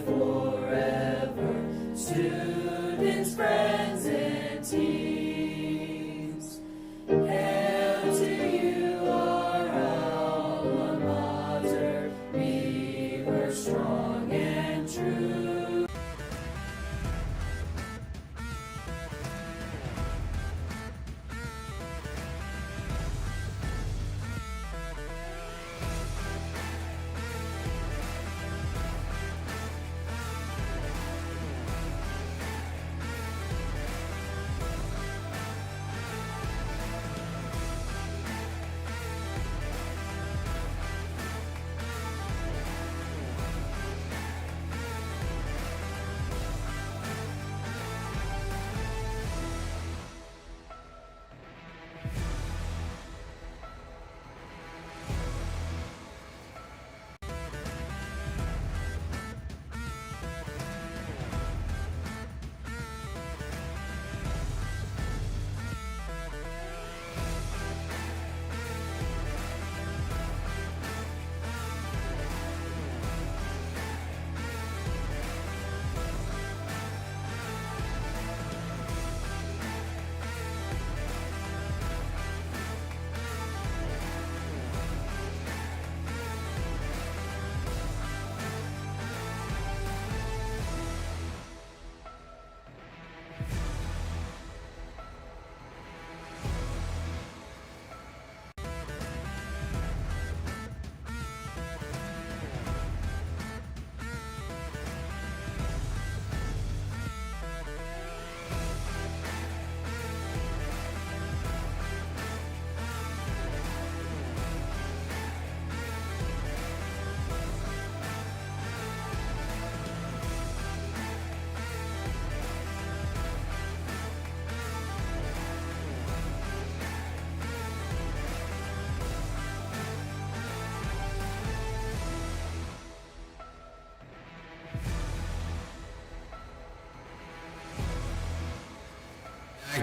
forever. Students, friends, and teams, hail to you, our alma mater. Be her strong and true.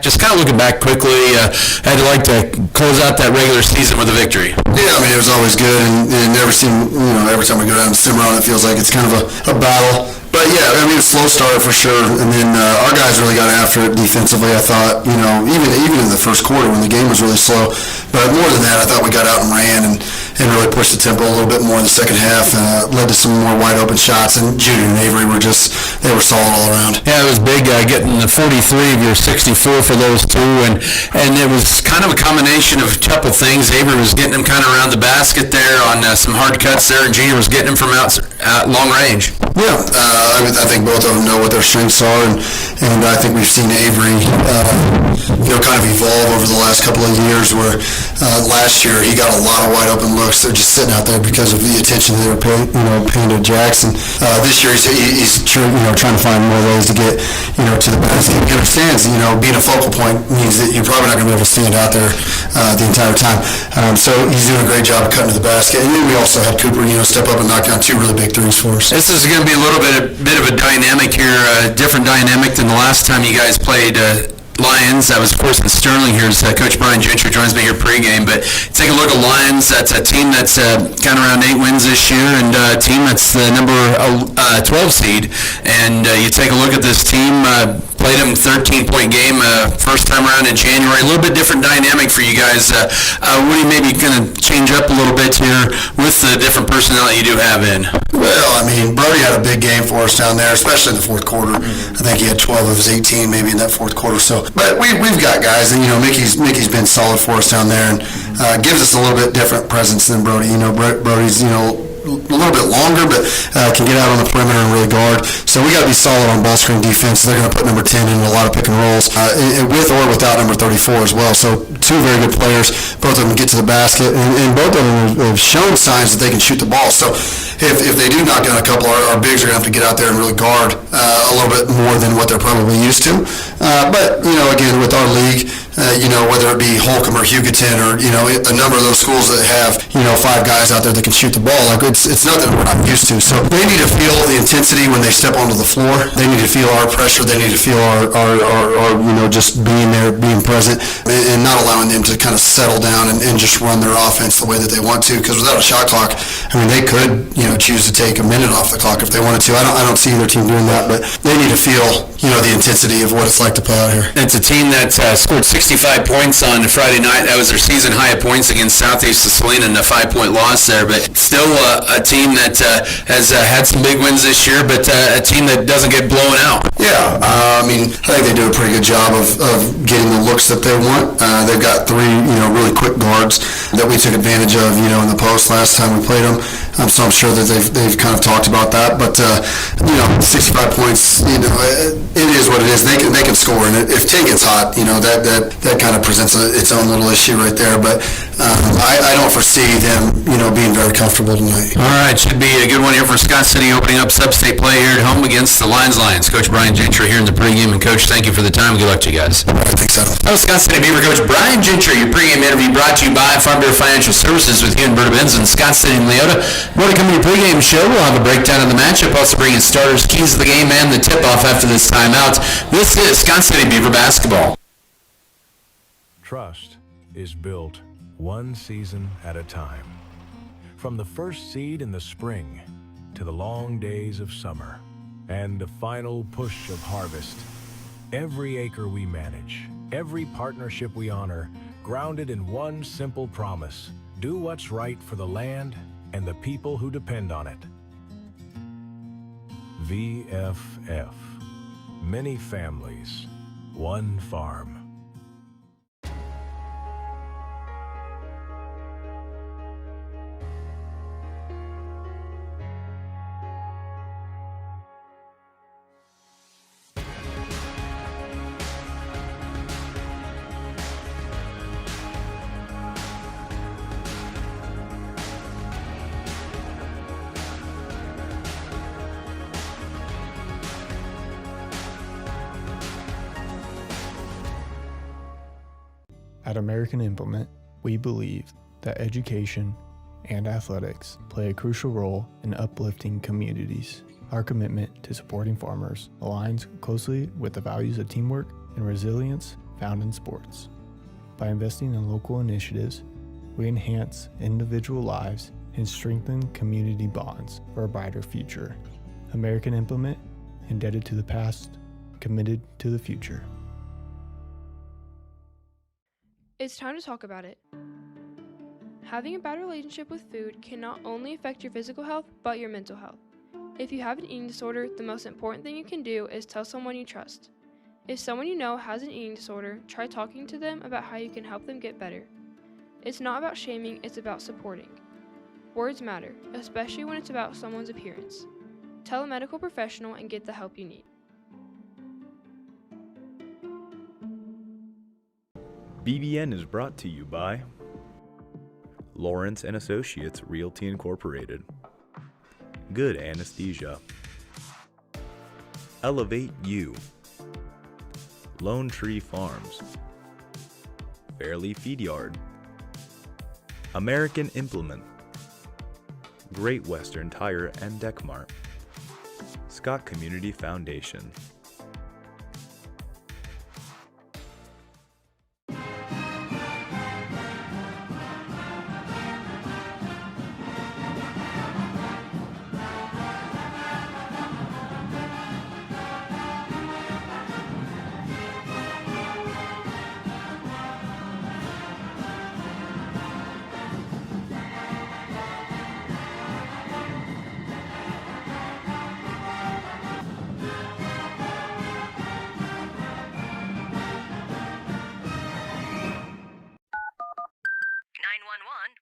Just kind of looking back quickly, I'd like to close out that regular season with a victory. Yeah, I mean, it was always good, and it never seemed, every time we go down to Cimarron, it feels like it's kind of a battle. But yeah, I mean, a slow start for sure, and then our guys really got after it defensively, I thought, even in the first quarter when the game was really slow. But more than that, I thought we got out and ran and really pushed the tempo a little bit more in the second half, led to some more wide open shots, and Judy and Avery they were solid all around. Yeah, it was big getting the 43 of your 64 for those two, and it was kind of a combination of a couple things. Avery was getting them kind of around the basket there on some hard cuts there, and Junior was getting them from out long range. Yeah, I think both of them know what their strengths are, and I think we've seen Avery, kind of evolve over the last couple of years. Where last year he got a lot of wide open looks. They're just sitting out there because of the attention they were paying to Jackson. This year he's trying to find more ways to get to the basket. He understands being a focal point means that you're probably not going to be able to stand out there the entire time. So he's doing a great job of cutting to the basket. And then we also had Cooper step up and knock down two really big threes for us. This is going to be a little bit of a dynamic here, a different dynamic than the last time you guys played Lyons. That was, of course, in Sterling. Here's Coach Brian Gentry joins me here pregame. But take a look at Lyons. That's a team that's kind of around 8 wins this year, and a team that's the number 12 seed. And you take a look at this team. Played them 13-point game first time around in January. A little bit different dynamic for you guys. What are you maybe going to change up a little bit here with the different personnel that you do have in? Well, I mean, Brody had a big game for us down there, especially in the fourth quarter. I think he had 12 of his 18 maybe in that fourth quarter. So, but we've got guys, and Mickey's been solid for us down there, and gives us a little bit different presence than Brody. Brody's a little bit longer, but can get out on the perimeter and really guard. So we got to be solid on ball screen defense. They're going to put number 10 in a lot of pick and rolls, with or without number 34 as well. So two very good players. Both of them get to the basket, and both of them have shown signs that they can shoot the ball. So if they do knock down a couple, our bigs are going to have to get out there and really guard a little bit more than what they're probably used to. But again, with our league, whether it be Holcomb or Hugoton or, a number of those schools that have, 5 guys out there that can shoot the ball. Like, it's nothing we're not used to. So they need to feel the intensity when they step onto the floor. They need to feel our pressure. They need to feel our just being there, being present, and not allowing them to kind of settle down and just run their offense the way that they want to. Because without a shot clock, they could, choose to take a minute off the clock if they wanted to. I don't see either team doing that, but they need to feel, the intensity of what it's like to play out here. It's a team that scored 65 points on Friday night. That was their season high of points against Southeast Salina in a 5-point loss there. But still a team that has had some big wins this year, but a team that doesn't get blown out. Yeah, I think they do a pretty good job of getting the looks that they want. They've got 3, really quick guards that we took advantage of, in the post last time we played them. So I'm sure that they've kind of talked about that. But 65 points, it is what it is. They can score, and if 10 gets hot, that kind of presents its own little issue right there. But I don't foresee them, being very comfortable tonight. All right, should be a good one here for Scott City opening up sub-state play here at home against the Lions. Coach Brian Gentry here in the pregame, and Coach, thank you for the time. Good luck to you guys. All right, thanks, Adam. That was Scott City Beaver Coach Brian Gentry. Your pregame interview brought to you by Farm Bureau Financial Services with you and Berta Benz and Scott City and Leota. More to come in your pregame show. We'll have a breakdown of the matchup, also bringing starters, keys to the game, and the tip-off after this timeout. This is Scott City Beaver basketball. Trust is built one season at a time. From the first seed in the spring to the long days of summer and the final push of harvest, every acre we manage, every partnership we honor, grounded in one simple promise: do what's right for the land and the people who depend on it. VFF. Many families, one farm. At American Implement, we believe that education and athletics play a crucial role in uplifting communities. Our commitment to supporting farmers aligns closely with the values of teamwork and resilience found in sports. By investing in local initiatives, we enhance individual lives and strengthen community bonds for a brighter future. American Implement, indebted to the past, committed to the future. It's time to talk about it. Having a bad relationship with food can not only affect your physical health, but your mental health. If you have an eating disorder, the most important thing you can do is tell someone you trust. If someone you know has an eating disorder, try talking to them about how you can help them get better. It's not about shaming, it's about supporting. Words matter, especially when it's about someone's appearance. Tell a medical professional and get the help you need. BBN is brought to you by Lawrence & Associates Realty Incorporated, Good Anesthesia, Elevate You, Lone Tree Farms, Fairleigh Feed Yard, American Implement, Great Western Tire and Deck Mart, Scott Community Foundation.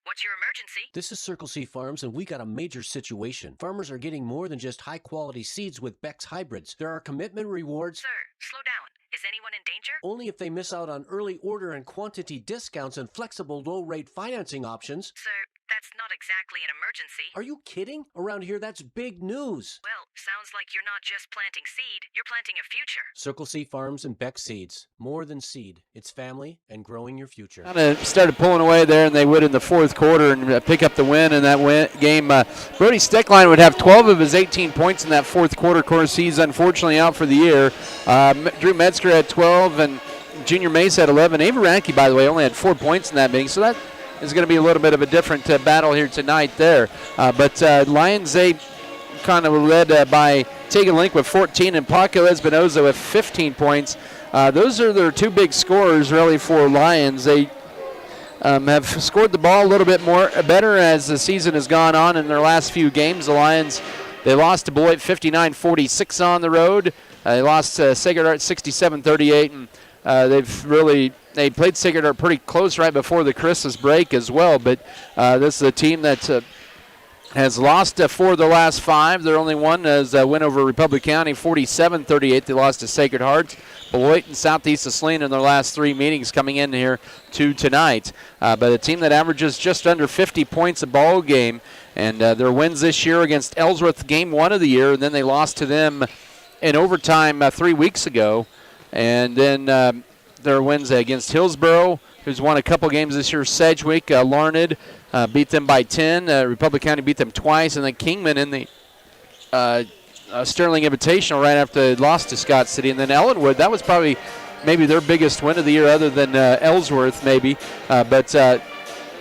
What's your emergency? This is Circle C Farms, and we got a major situation. Farmers are getting more than just high-quality seeds with Beck's hybrids. There are commitment rewards. Sir, slow down. Is anyone in danger? Only if they miss out on early order and quantity discounts and flexible low-rate financing options. Sir, That's not exactly an emergency. Are you kidding? Around here, that's big news. Well, sounds like you're not just planting seed, you're planting a future. Circle C Farms and Beck Seeds. More than seed. It's family and growing your future. Kind of started pulling away there, and they would in the fourth quarter and pick up the win in that game. Brody Steckline would have 12 of his 18 points in that fourth quarter. Of course, he's unfortunately out for the year. Drew Metzger had 12, and Junior Mace had 11. Ava Radke, by the way, only had 4 points in that meeting, so that is going to be a little bit of a different battle here tonight there. But Lyons, they kind of led by Tegan Link with 14 and Paco Espinoza with 15 points. Those are their two big scorers, really, for Lyons. They have scored the ball a little bit better as the season has gone on in their last few games. The Lions, they lost to Beloit 59-46 on the road. They lost to Sacred Heart 67-38, and they played Sacred Heart pretty close right before the Christmas break as well. But this is a team that has lost 4 of the last 5. Their only one is a win over Republic County 47-38. They lost to Sacred Heart, Beloit, and Southeast of Saline in their last 3 meetings coming in here to tonight. But a team that averages just under 50 points a ball game. And their wins this year against Ellsworth, game 1 of the year, and then they lost to them in overtime 3 weeks ago. And then their wins against Hillsboro, who's won a couple games this year. Sedgwick, Larned beat them by 10. Republic County beat them twice. And then Kingman in the Sterling Invitational right after they lost to Scott City. And then Ellenwood, that was probably maybe their biggest win of the year other than Ellsworth maybe.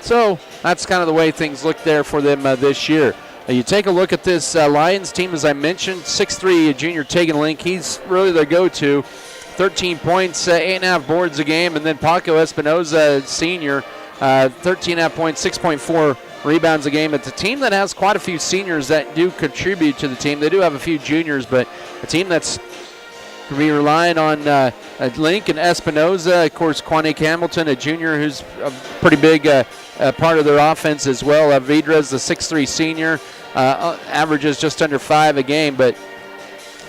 So that's kind of the way things look there for them this year. You take a look at this Lions team, as I mentioned, 6'3" junior Tegan Link. He's really their go-to. 13 points, 8.5 boards a game. And then Paco Espinoza, senior, 13.5 points, 6.4 rebounds a game. It's a team that has quite a few seniors that do contribute to the team. They do have a few juniors, but a team that's going to be relying on Link and Espinoza. Of course, Quanique Hamilton, a junior who's a pretty big part of their offense as well. Vidras, the 6'3" senior, averages just under 5 a game, but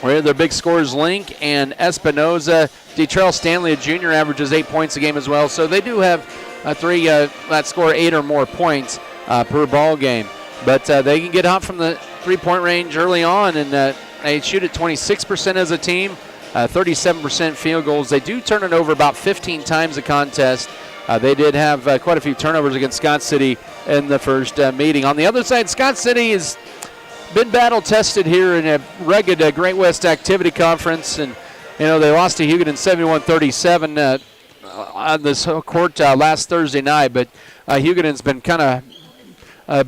where their big scorers, Link and Espinoza. Detrell Stanley, a junior, averages 8 points a game as well. So they do have 3 that score 8 or more points per ball game. But they can get hot from the three-point range early on, and they shoot at 26% as a team, 37% field goals. They do turn it over about 15 times a contest. They did have quite a few turnovers against Scott City in the first meeting. On the other side, Scott City has been battle-tested here in a rugged Great West Activity Conference, and they lost to Huguenin 71-37 on this court last Thursday night. But Huguenin's been kind of,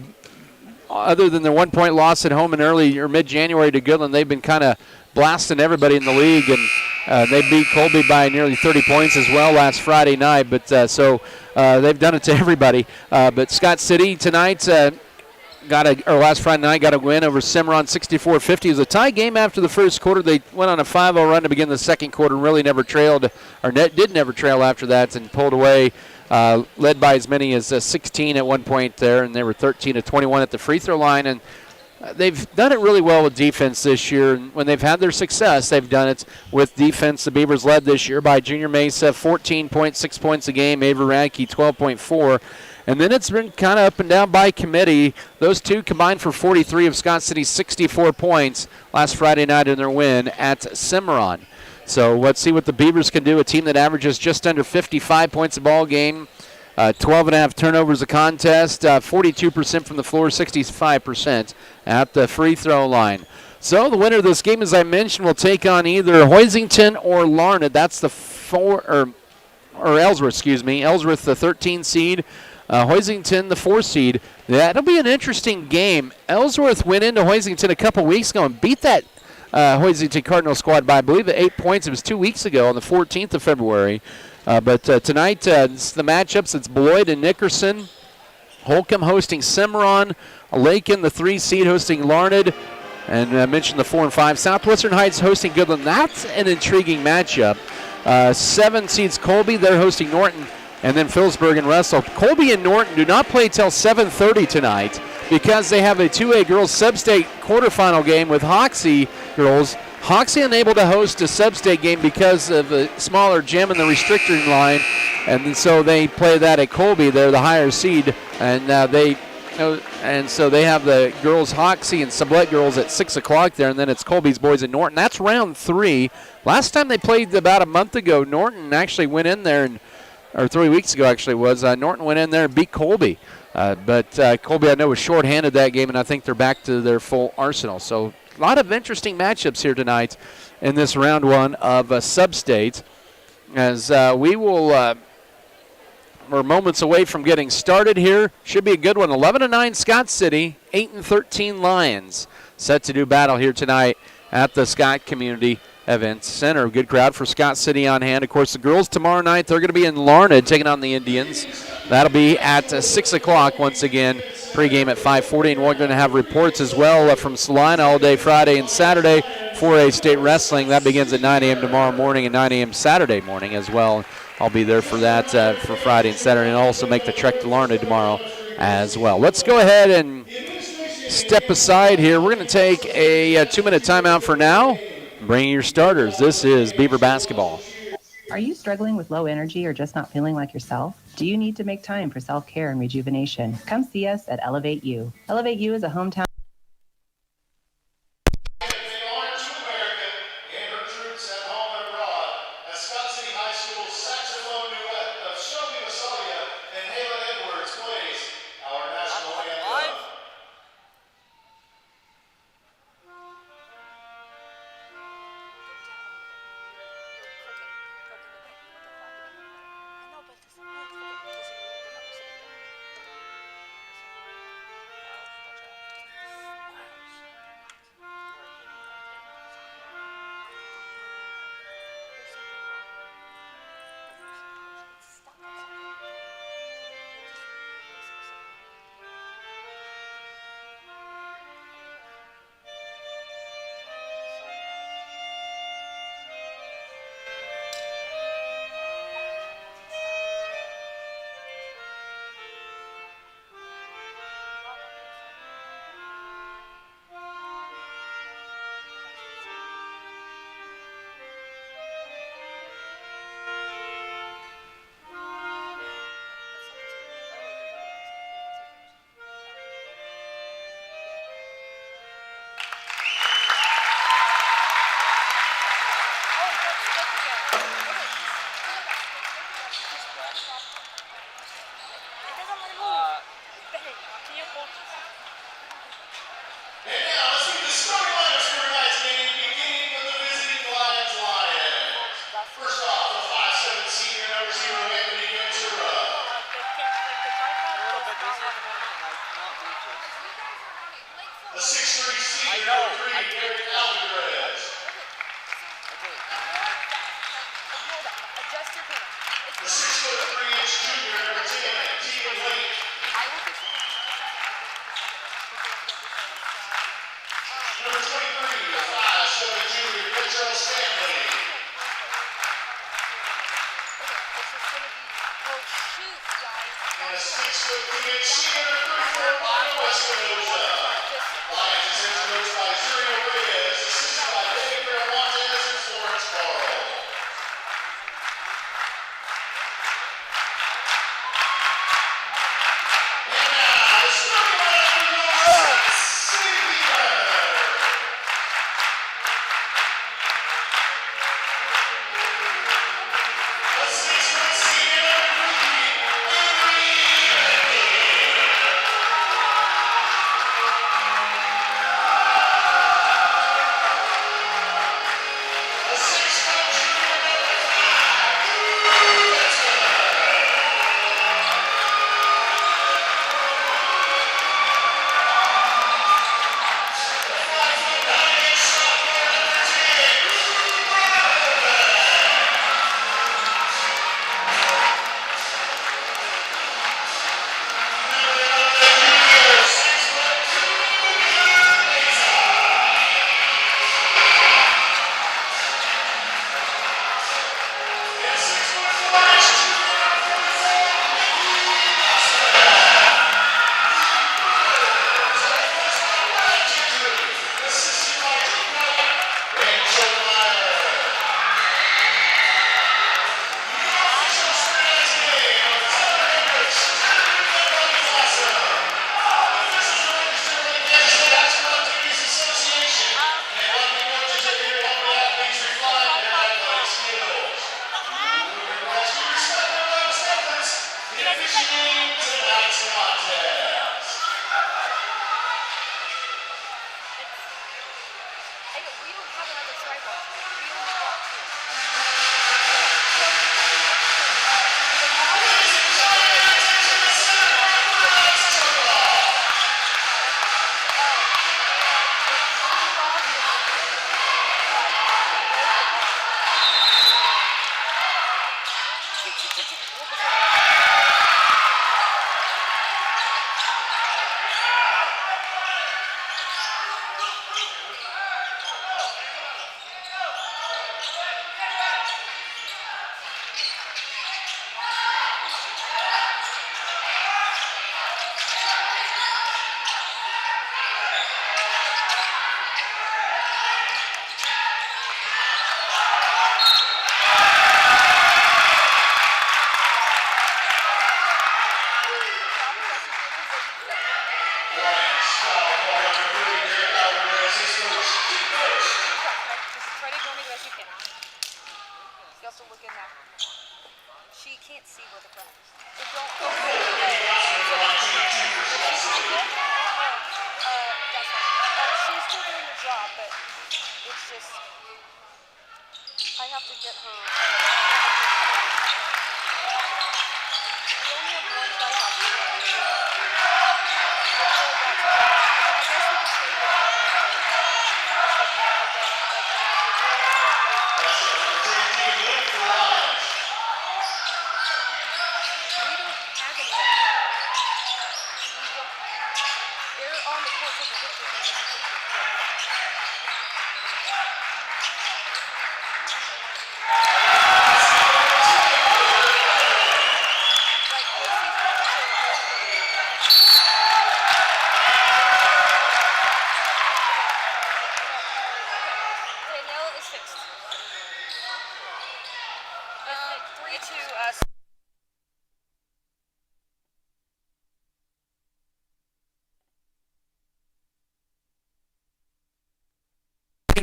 other than the 1 point loss at home in early or mid-January to Goodland, they've been kind of blasting everybody in the league, and they beat Colby by nearly 30 points as well last Friday night. But so they've done it to everybody. But Scott City tonight last Friday night got a win over Cimarron 64-50. It was a tie game after the first quarter. They went on a 5-0 run to begin the second quarter and really never trailed, or did never trail after that, and pulled away, led by as many as 16 at one point there, and they were 13-21 at the free throw line. And they've done it really well with defense this year, and when they've had their success, they've done it with defense. The Beavers led this year by Junior Mesa, 14.6 points a game, Ava Radke, 12.4. And then it's been kind of up and down by committee. Those two combined for 43 of Scott City's 64 points last Friday night in their win at Cimarron. So let's see what the Beavers can do, a team that averages just under 55 points a ball game, 12.5 turnovers a contest, 42% from the floor, 65% at the free throw line. So the winner of this game, as I mentioned, will take on either Hoisington or Larned. That's the Ellsworth, Ellsworth, the 13 seed. Hoisington, the 4 seed. That'll be an interesting game. Ellsworth went into Hoisington a couple weeks ago and beat that Hoisington Cardinal squad by, I believe, 8 points. It was 2 weeks ago on the 14th of February. But tonight, it's the matchups. It's Beloit and Nickerson. Holcomb hosting Cimarron. Lakin, the 3 seed, hosting Larned. And I mentioned the 4 and 5. Southwestern Heights hosting Goodland. That's an intriguing matchup. 7 seeds Colby. They're hosting Norton. And then Phillipsburg and Russell. Colby and Norton do not play till 7:30 tonight because they have a 2A girls sub-state quarterfinal game with Hoxie girls. Hoxie unable to host a sub-state game because of a smaller gym in the restricting line, and so they play that at Colby. They're the higher seed, and they And so they have the girls Hoxie and Sublette girls at 6 o'clock there, and then it's Colby's boys at Norton. That's round 3. Last time they played about a month ago, Norton actually went in there, or 3 weeks ago actually was, Norton went in there and beat Colby. But Colby, I know, was shorthanded that game, and I think they're back to their full arsenal. So a lot of interesting matchups here tonight in this round 1 of sub-state. As we're moments away from getting started here. Should be a good one. 11-9 Scott City, 8-13 Lyons. Set to do battle here tonight at the Scott Community Events Center. Good crowd for Scott City on hand. Of course, the girls tomorrow night, they're going to be in Larned taking on the Indians. That'll be at 6 o'clock once again. Pregame at 5:40, and we're going to have reports as well from Salina all day Friday and Saturday. 4A State Wrestling, that begins at 9 a.m. tomorrow morning and 9 a.m. Saturday morning as well. I'll be there for that for Friday and Saturday, and also make the trek to Larned tomorrow as well. Let's go ahead and step aside here. We're going to take a 2-minute timeout for now. Bring your starters. This is Beaver basketball. Are you struggling with low energy or just not feeling like yourself? Do you need to make time for self-care and rejuvenation? Come see us at Elevate You. Elevate You is a hometown.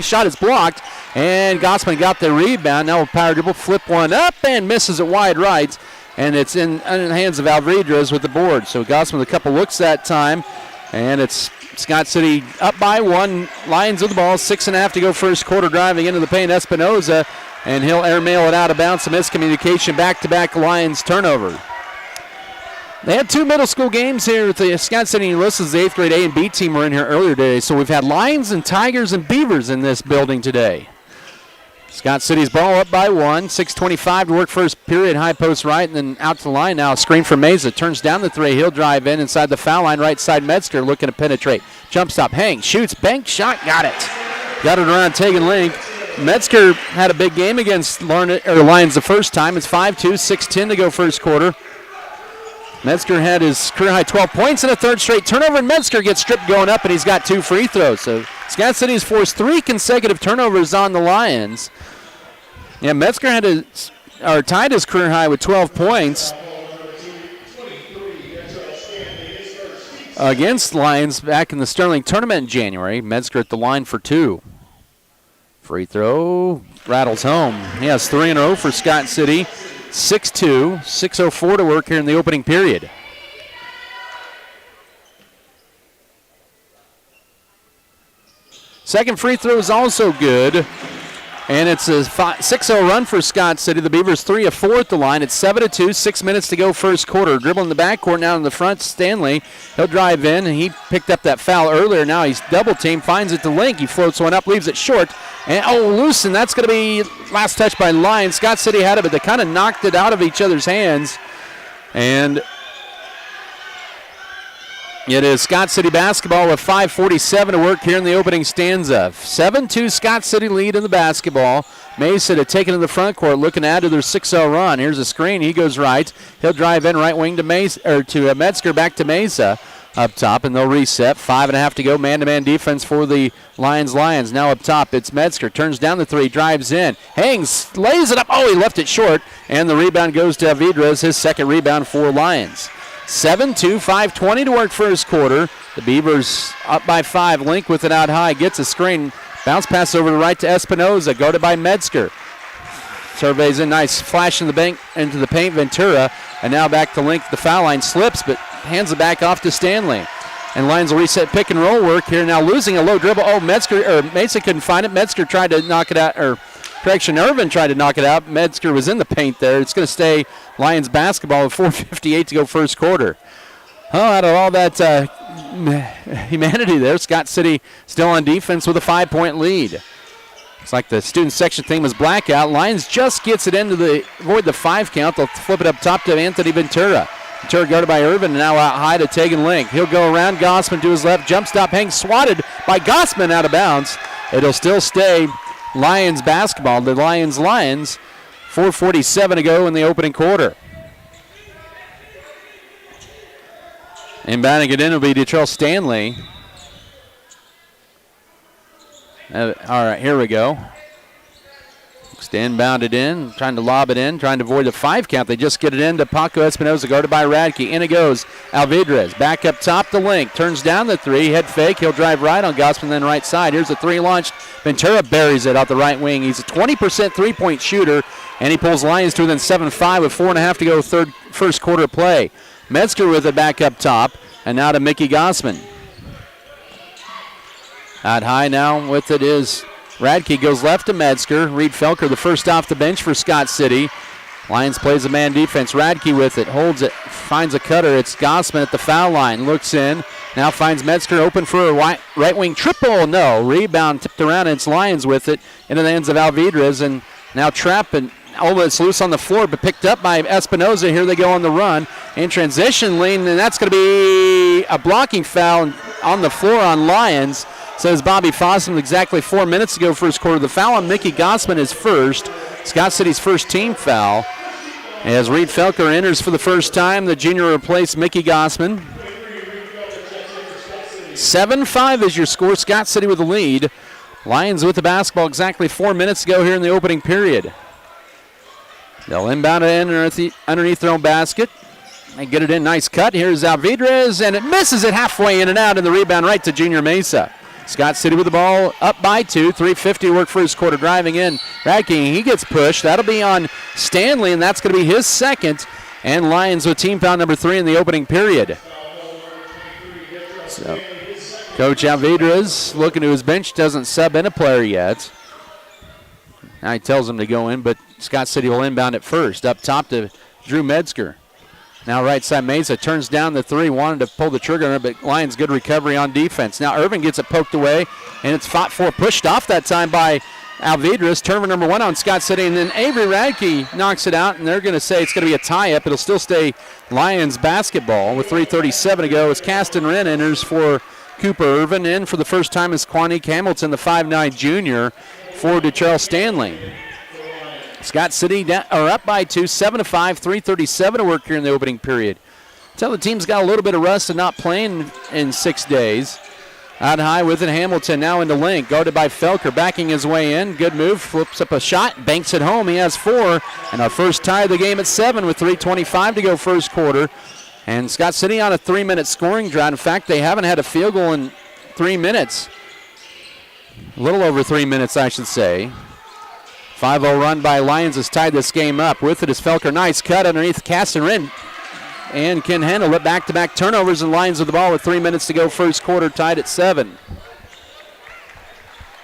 Shot is blocked, and Gossman got the rebound. Now a power dribble, flip one up, and misses it wide right, and it's in the hands of Alvidrez with the board. So Gossman with a couple looks that time, and it's Scott City up by one. Lions with the ball, 6.5 to go first quarter, driving into the paint. Espinoza, and he'll airmail it out of bounds. Some miscommunication, back-to-back Lions turnover. They had two middle school games here at the Scott City Ulysses. The 8th grade A and B team were in here earlier today. So we've had Lions and Tigers and Beavers in this building today. Scott City's ball up by one. 6:25 to work first period. High post right and then out to the line now. Screen for Meza. Turns down the three. He'll drive in inside the foul line. Right side Metzger looking to penetrate. Jump stop. Hang. Shoots. Bank shot. Got it. Got it around Tegan Link. Metzger had a big game against Lions the first time. It's 5-2. 6:10 to go first quarter. Metzger had his career-high 12 points in a third straight turnover, and Metzger gets stripped going up, and he's got 2 free throws. So Scott City has forced 3 consecutive turnovers on the Lions. Yeah, Metzger tied his career-high with 12 points against Lions back in the Sterling tournament in January. Metzger at the line for 2. Free throw rattles home. He has 3 in a row for Scott City. 6-2, 6:04 to work here in the opening period. Second free throw is also good, and it's a 6-0 run for Scott City. The Beavers 3 of 4 at the line. It's 7-2, 6 minutes to go first quarter. Dribbling the backcourt now in the front, Stanley. He'll drive in, and he picked up that foul earlier. Now he's double-teamed, finds it to Link. He floats one up, leaves it short. And, loose, and that's going to be last touch by Lyons. Scott City had it, but they kind of knocked it out of each other's hands. And it is Scott City basketball with 5:47 to work here in the opening stanza. 7-2 Scott City lead in the basketball. Mesa to take it in the front court, looking to add to their 6-0 run. Here's a screen. He goes right. He'll drive in right wing to Metzger, back to Mesa. Up top, and they'll reset. 5.5 to go. Man-to-man defense for the Lions. Now up top, it's Metzger. Turns down the three, drives in. Hangs, lays it up. He left it short. And the rebound goes to Avidrez, his second rebound for Lions. 7-2, 5:20 to work first quarter. The Beavers up by 5. Link with it out high. Gets a screen. Bounce pass over to the right to Espinoza. Guarded by Metzger. Surveys in. Nice flash in the bank into the paint. Ventura. And now back to Link. The foul line slips, but hands it back off to Stanley. And Lyons will reset pick and roll work here. Now losing a low dribble. Oh, Mesa couldn't find it. Metzger tried to knock it out, Irvin tried to knock it out. Metzger was in the paint there. It's going to stay Lyons basketball with 4:58 to go first quarter. Oh, out of all that humanity there, Scott City still on defense with a 5-point lead. It's like the student section thing was blackout. Lyons just gets it into avoid the 5 count. They'll flip it up top to Anthony Ventura. Ventura guarded by Irvin, and now out high to Tegan Link. He'll go around Gossman to his left. Jump stop, hangs swatted by Gossman out of bounds. It'll still stay Lyons basketball. The Lyons. 4:47 to go in the opening quarter. Inbounding it in will be Detrell Stanley. All right, here we go. Inbound it in, trying to lob it in, trying to avoid the 5 count. They just get it in to Paco Espinoza, guarded by Radke. In it goes. Alvidrez back up top to Link. Turns down the 3, head fake. He'll drive right on Gossman, then right side. Here's the 3 launched. Ventura buries it out the right wing. He's a 20% three-point shooter, and he pulls Lyons to within 7-5 with 4.5 to go first quarter play. Metzger with it back up top, and now to Mickey Gossman. Out high now with it is Radke, goes left to Metzger. Reed Felker, the first off the bench for Scott City. Lyons plays a man defense. Radke with it, holds it, finds a cutter. It's Gossman at the foul line, looks in, now finds Metzger open for a right wing triple. No, rebound tipped around, and it's Lyons with it into the hands of Alvidrez, and now trapped, and it's loose on the floor, but picked up by Espinoza. Here they go on the run. In transition lane, and that's going to be a blocking foul on the floor on Lyons. Says Bobby Fossum, exactly 4 minutes ago, first quarter. The foul on Mickey Gossman is first. Scott City's first team foul. As Reed Felker enters for the first time, the junior replaced Mickey Gossman. 7-5 is your score. Scott City with the lead. Lyons with the basketball exactly 4 minutes ago here in the opening period. They'll inbound it in underneath their own basket. They get it in, nice cut. Here's Alvidrez, and it misses it halfway in and out, and the rebound right to Junior Mesa. Scott City with the ball up by 2. 3:50 work first quarter. Driving in, Radke, he gets pushed. That'll be on Stanley, and that's going to be his second. And Lyons with team foul number 3 in the opening period. So, Coach Alvidrez looking to his bench, doesn't sub in a player yet. Now he tells him to go in, but Scott City will inbound it first. Up top to Drew Metzger. Now right side Mesa turns down the 3, wanted to pull the trigger on it, but Lyons good recovery on defense. Now Irvin gets it poked away, and it's fought for, pushed off that time by Alvidrez. Turnover number 1 on Scott City, and then Avery Radke knocks it out, and they're going to say it's going to be a tie-up. It'll still stay Lyons basketball with 3:37 to go as Caston Wren enters for Cooper Irvin. In for the first time is Quanique Hamilton, the 5'9 junior, for Detrell Stanley. Scott City are up by 2, 7-5, 3:37 to work here in the opening period. Tell the team's got a little bit of rust and not playing in 6 days. Out high with it, Hamilton now into Link, guarded by Felker, backing his way in. Good move, flips up a shot, banks it home. He has 4, and our first tie of the game at 7 with 3:25 to go first quarter. And Scott City on a 3-minute scoring drought. In fact, they haven't had a field goal in 3 minutes. A little over 3 minutes, I should say. 5-0 run by Lyons has tied this game up. With it is Felker. Nice cut underneath Caston Wren. And can handle it. Back-to-back turnovers, and Lyons with the ball with 3 minutes to go first quarter, tied at 7.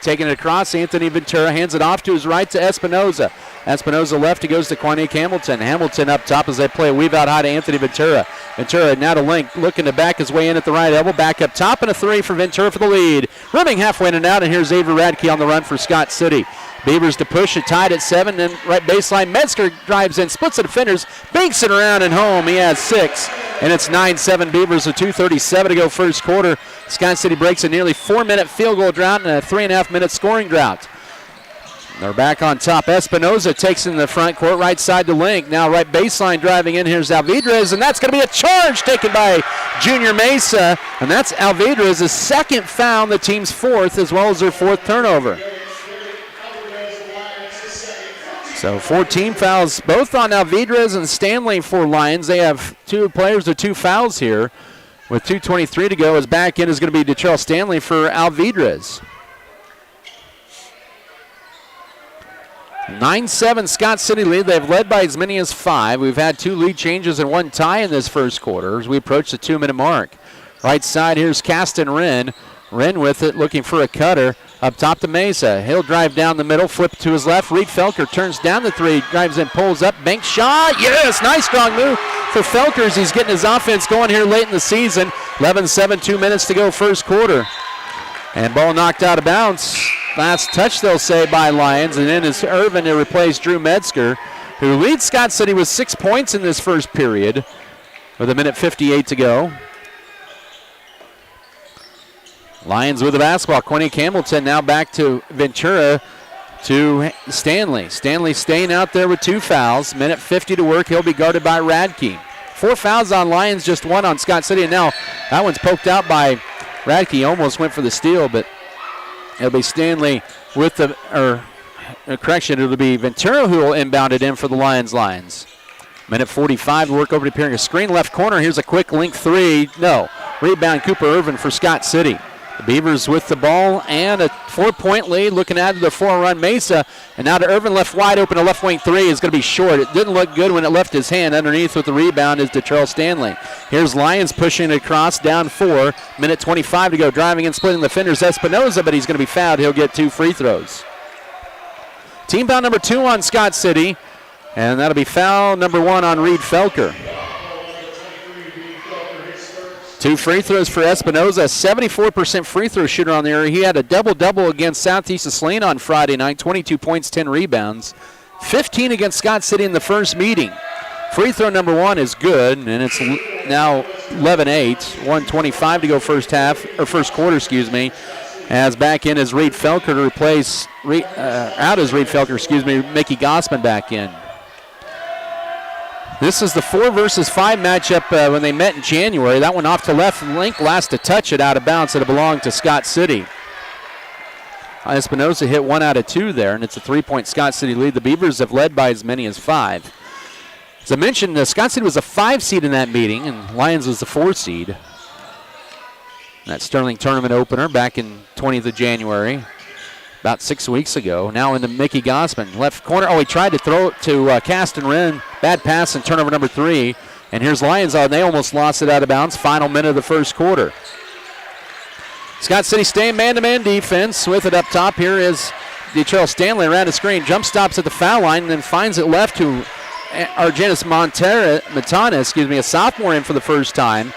Taking it across, Anthony Ventura hands it off to his right to Espinoza. Espinoza left, he goes to Quanique Hamilton. Hamilton up top as they play a weave out high to Anthony Ventura. Ventura now to Link, looking to back his way in at the right elbow. Back up top, and a 3 for Ventura for the lead. Rimming halfway in and out, and here's Avery Radke on the run for Scott City. Beavers to push it, tied at 7, and right baseline, Metzger drives in, splits the defenders, banks it around and home. He has 6, and it's 9-7 Beavers with 2:37 to go first quarter. Scott City breaks a nearly 4-minute field goal drought and a 3.5-minute scoring drought. They're back on top. Espinoza takes in the front court, right side to Link. Now right baseline driving in. Here's Alvidrez, and that's going to be a charge taken by Junior Mesa, and that's Alvidrez's second foul, the team's 4th, as well as their 4th turnover. So 14 fouls, both on Alvidrez and Stanley for Lyons. They have 2 players with 2 fouls here. With 2:23 to go, as back in is going to be Detrell Stanley for Alvidrez. 9-7 Scott City lead. They've led by as many as 5. We've had 2 lead changes and 1 tie in this first quarter as we approach the 2-minute mark. Right side, here's Caston Wren. Wren with it, looking for a cutter. Up top to Mesa. He'll drive down the middle, flip to his left. Reed Felker turns down the three, drives in, pulls up, bank shot. Yes, nice strong move for Felkers. He's getting his offense going here late in the season. 11-7, 2 minutes to go first quarter. And ball knocked out of bounds. Last touch, they'll say, by Lyons. And then is Irvin to replace Drew Metzger, who leads Scott City with 6 points in this first period with 1:58 to go. Lyons with the basketball. Quinny Campbellton now back to Ventura to Stanley. Stanley staying out there with 2 fouls. 1:50 to work. He'll be guarded by Radke. 4 fouls on Lyons, just 1 on Scott City. And now that one's poked out by Radke. Almost went for the steal, but it'll be Stanley with the, correction, it'll be Ventura who will inbound it in for the Lions. 1:45 to work over to Piering. A screen left corner. Here's a quick link three. No. Rebound Cooper Irvin for Scott City. The Beavers with the ball and a 4-point lead, looking at the 4-run Mesa. And now to Irvin, left wide open. A left wing three is going to be short. It didn't look good when it left his hand. Underneath with the rebound is Detrell Stanley. Here's Lyons pushing it across, down 4. 1:25 to go. Driving and splitting the defenders, Espinoza, but he's going to be fouled. He'll get 2 free throws. Team foul number 2 on Scott City, and that'll be foul number 1 on Reed Felker. 2 free throws for Espinoza, 74% free throw shooter on the area. He had a double-double against Southeast of Saline on Friday night, 22 points, 10 rebounds. 15 against Scott City in the first meeting. Free throw number 1 is good, and it's now 11-8, 1:25 to go first quarter, As back in is Reed Felker to replace, out is Reed Felker, Mickey Gossman back in. This is the 4 versus 5 matchup when they met in January. That one off to left. Link last to touch it out of bounds. It belonged to Scott City. Espinoza hit 1 out of 2 there, and it's a 3-point Scott City lead. The Beavers have led by as many as 5. As I mentioned, Scott City was a 5 seed in that meeting, and Lyons was the 4 seed. That Sterling tournament opener back in 20th of January. About 6 weeks ago. Now in the Mickey Gossman. Left corner. Oh, he tried to throw it to Caston Wren. Bad pass and turnover number 3. And here's Lyons on. They almost lost it out of bounds. Final minute of the first quarter. Scott City staying man-to-man defense. With it up top here is Detrell Stanley around the screen. Jump stops at the foul line and then finds it left to Argenis Matana, a sophomore in for the first time.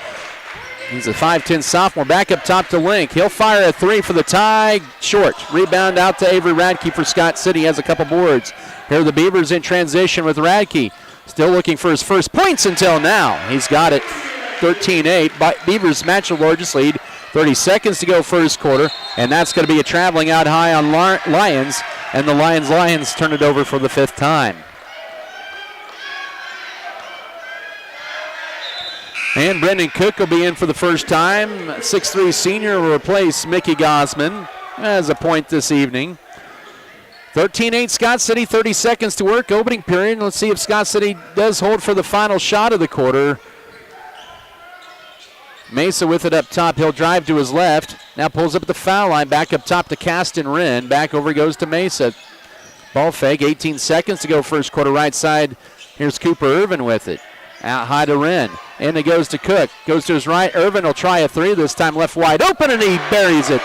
He's a 5'10 sophomore. Back up top to Link. He'll fire a 3 for the tie. Short. Rebound out to Avery Radke for Scott City. Has a couple boards. Here are the Beavers in transition with Radke. Still looking for his first points until now. He's got it. 13-8. Beavers match the largest lead. 30 seconds to go first quarter. And that's going to be a traveling out high on Lyons. And the Lions turn it over for the 5th time. And Brendan Cook will be in for the first time. 6'3 senior will replace Mickey Gossman as a point this evening. 13-8 Scott City, 30 seconds to work. Opening period. Let's see if Scott City does hold for the final shot of the quarter. Mesa with it up top. He'll drive to his left. Now pulls up at the foul line. Back up top to Caston Wren. Back over goes to Mesa. Ball fake. 18 seconds to go first quarter. Right side. Here's Cooper Irvin with it. Out high to Wren. And it goes to Cook. Goes to his right. Irvin will try a 3. This time left wide open, and he buries it.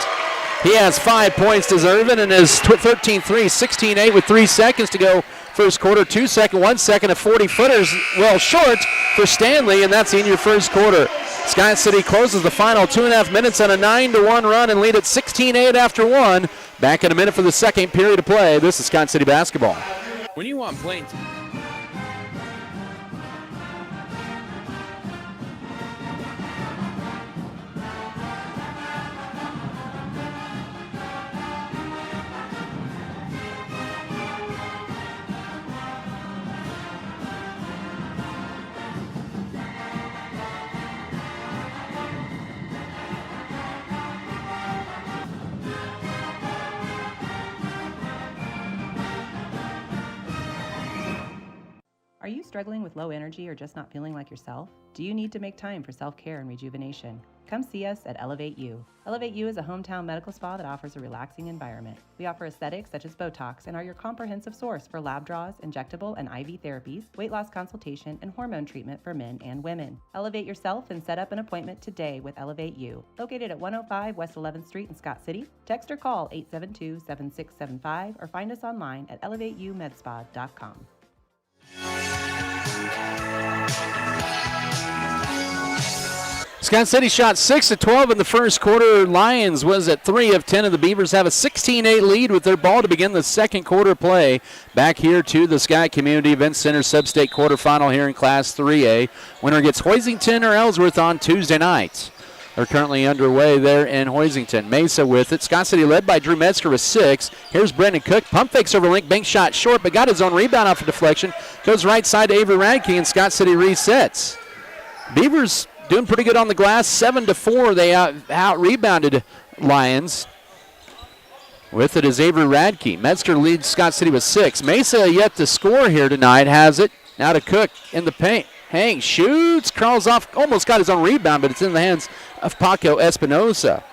He has 5 points to Irvin and is 13-3, 16-8 with 3 seconds to go. First quarter, 2 second, 1 second, a 40-footers well short for Stanley, and that's in your first quarter. Scott City closes the final 2.5 minutes on a 9-1 run and lead at 16-8 after 1. Back in a minute for the second period of play. This is Scott City basketball. When you want plain Are you struggling with low energy or just not feeling like yourself? Do you need to make time for self-care and rejuvenation? come see us at Elevate U. Elevate U is a hometown medical spa that offers a relaxing environment. We offer aesthetics such as Botox and are your comprehensive source for lab draws, injectable and IV therapies, weight loss consultation, and hormone treatment for men and women. Elevate yourself and set up an appointment today with Elevate U. Located at 105 West 11th Street in Scott City, text or call 872-7675 or find us online at elevateumedspa.com. Scott City shot 6 of 12 in the first quarter. Lyons was at 3 of 10, and the Beavers have a 16-8 lead with their ball to begin the second quarter play. Back here to the Scott Community Event Center Sub-State quarterfinal here in Class 3A. Winner gets Hoisington or Ellsworth on Tuesday night. They're currently underway there in Hoisington. Mesa with it. Scott City led by Drew Metzger with 6. Here's Brendan Cook. Pump fakes over Link. Bank shot short, but got his own rebound off a deflection. Goes right side to Avery Radke, and Scott City resets. Beavers doing pretty good on the glass. 7-4. They out-rebounded Lyons. With it is Avery Radke. Metzger leads Scott City with 6. Mesa yet to score here tonight. Has it. Now to Cook in the paint. Hangs, shoots, crawls off, almost got his own rebound, but it's in the hands of Paco Espinosa.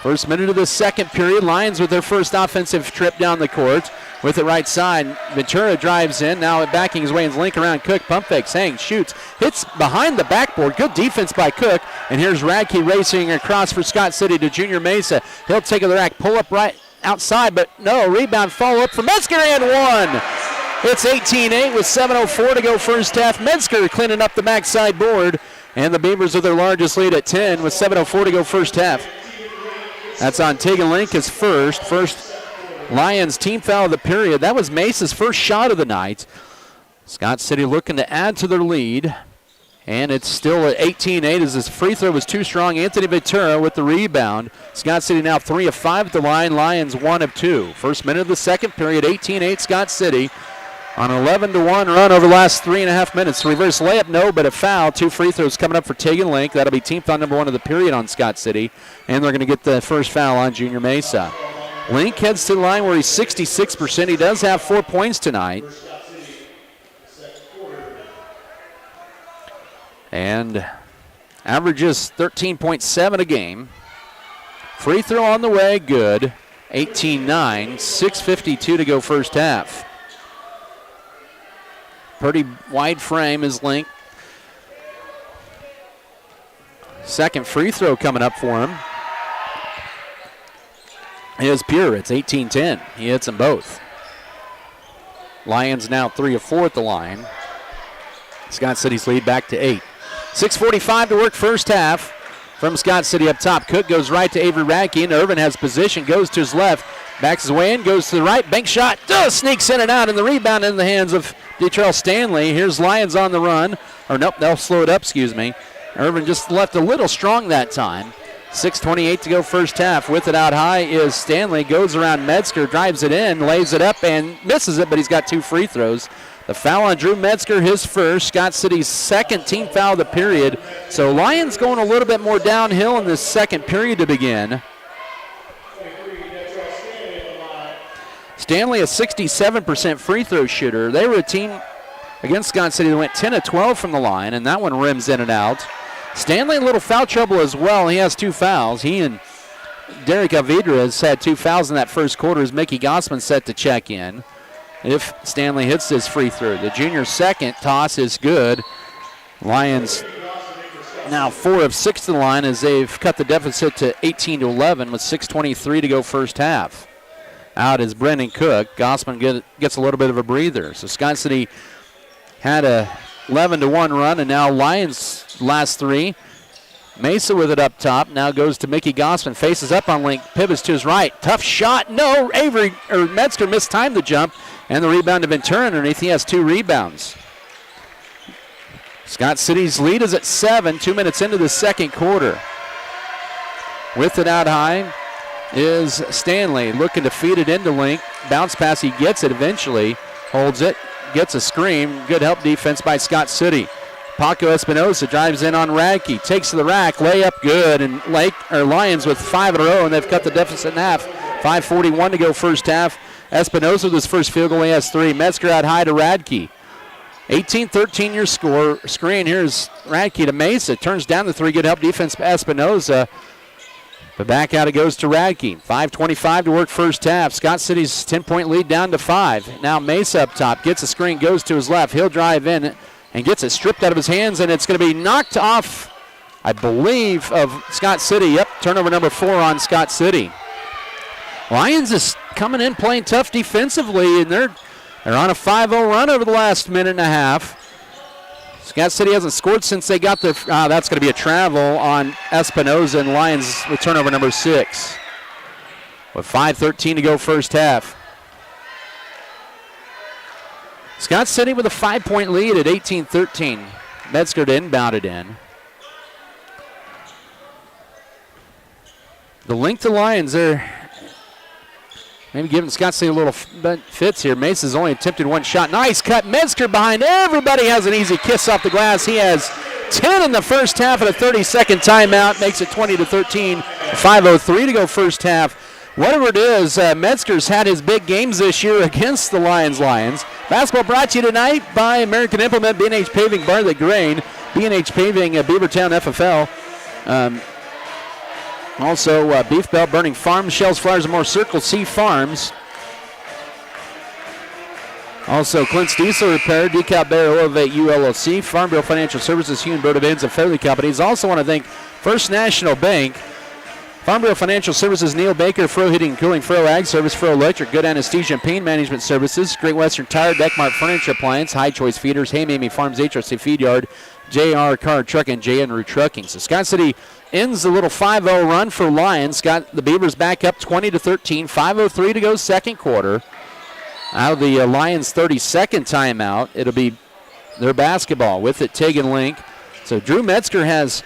First minute of the second period. Lyons with their first offensive trip down the court. With it right side, Ventura drives in. Now backing his way in Link around Cook. Pump fakes, hangs, shoots, hits behind the backboard. Good defense by Cook. And here's Radke racing across for Scott City to Junior Mesa. He'll take the rack, pull up right outside, but no, rebound follow up for Metzger and one. It's 18-8 with 7:04 to go first half. Metzger cleaning up the backside board. And the Beavers with their largest lead at 10 with 7:04 to go first half. That's on Tegan Link his first. First Lyons team foul of the period. That was Mesa's first shot of the night. Scott City looking to add to their lead. And it's still at 18-8 as his free throw was too strong. Anthony Ventura with the rebound. Scott City now 3 of 5 at the line. Lyons 1 of 2. First minute of the second period. 18-8 Scott City. On an 11-1 run over the last 3.5 minutes. Reverse layup, no, but a foul. 2 free throws coming up for Tegan Link. That'll be team foul number 1 of the period on Scott City. And they're going to get the first foul on Junior Mesa. Link heads to the line where he's 66%. He does have 4 points tonight. And averages 13.7 a game. Free throw on the way, good. 18-9, 6:52 to go first half. Pretty wide frame is Link. Second free throw coming up for him. Is pure. It's 18-10. He hits them both. Lyons now 3 of 4 at the line. Scott City's lead back to 8. 6:45 to work first half. From Scott City up top. Cook goes right to Avery Radke, and Irvin has position, goes to his left, backs his way in, goes to the right, bank shot, sneaks in and out, and the rebound in the hands of Detrell Stanley. Here's Lyons on the run. Or nope, they'll slow it up, excuse me. Irvin just left a little strong that time. 6:28 to go first half. With it out high is Stanley, goes around Metzger, drives it in, lays it up, and misses it, but he's got 2 free throws. The foul on Drew Metzger, his first. Scott City's second team foul of the period. So Lyons going a little bit more downhill in this second period to begin. Stanley, a 67% free throw shooter. They were a team against Scott City that went 10 of 12 from the line, and that one rims in and out. Stanley in a little foul trouble as well. He has 2 fouls. He and Derek Avidra has had 2 fouls in that first quarter as Mickey Gossman set to check in. If Stanley hits this free throw. The junior's second toss is good. Lions now 4 of 6 to the line as they've cut the deficit to 18-11 with 6:23 to go first half. Out is Brendan Cook. Gossman gets a little bit of a breather. So Scott City had a 11-1 run, and now Lyons last 3. Mesa with it up top. Now goes to Mickey Gossman. Faces up on Link. Pivots to his right. Tough shot. No. Metzger mistimed the jump. And the rebound to Ventura underneath. He has 2 rebounds. Scott City's lead is at 7. 2 minutes into the second quarter. With it out high is Stanley looking to feed it into Link. Bounce pass. He gets it eventually. Holds it. Gets a screen. Good help defense by Scott City. Paco Espinosa drives in on Radke, takes to the rack, layup good, and Lyons with 5 in a row, and they've cut the deficit in half. 5:41 to go first half. Espinosa with his first field goal, he has 3. Metzger out high to Radke. 18-13 your score. Screen here's Radke to Mesa. Turns down the three. Good help defense by Espinoza. But back out it goes to Radke. 5:25 to work first half. Scott City's 10-point lead down to 5. Now Mesa up top. Gets a screen. Goes to his left. He'll drive in and gets it stripped out of his hands. And it's going to be knocked off, I believe, of Scott City. Yep, turnover number 4 on Scott City. Lyons is coming in playing tough defensively, and they're on a 5-0 run over the last minute and a half. Scott City hasn't scored since they got the, that's going to be a travel on Espinoza, and Lyons with turnover number 6. With 5:13 to go first half. Scott City with a 5-point lead at 18-13. Metzger to inbound it in. The link to Lyons there. Maybe giving Scott City a little fits here. Mesa's only attempted one shot. Nice cut. Metzger behind. Everybody has an easy kiss off the glass. He has 10 in the first half and a 30-second timeout. Makes it 20-13. 5:03 to go first half. Whatever it is, Metzger's had his big games this year against the Lions. Basketball brought to you tonight by American Implement, B&H Paving, Bartlett Grain, B&H Paving, Beavertown FFL. Also, Beef Bell, Burning Farms, Shells, Flowers, and More, Circle C Farms. Also, Clint's Diesel Repair, Decal Bear, Elevate U LLC, Farm Bureau Financial Services, Hugh and Berta Benz, and Fairleigh Companies. Also want to thank First National Bank, Farm Bureau Financial Services, Neil Baker, Fro Heating and Cooling, Fro Ag Service, Fro Electric, Good Anesthesia and Pain Management Services, Great Western Tire, Deckmart Furniture Appliance, High Choice Feeders, Hey Mamie Farms, HRC Feed Yard, JR Car Truck, and J. Enru Trucking. So Scott City ends the little 5-0 run for Lyons. Got the Beavers back up 20-13. 5:03 to go second quarter. Out of the Lions 32nd timeout, it'll be their basketball with it, Tegan Link. So Drew Metzger has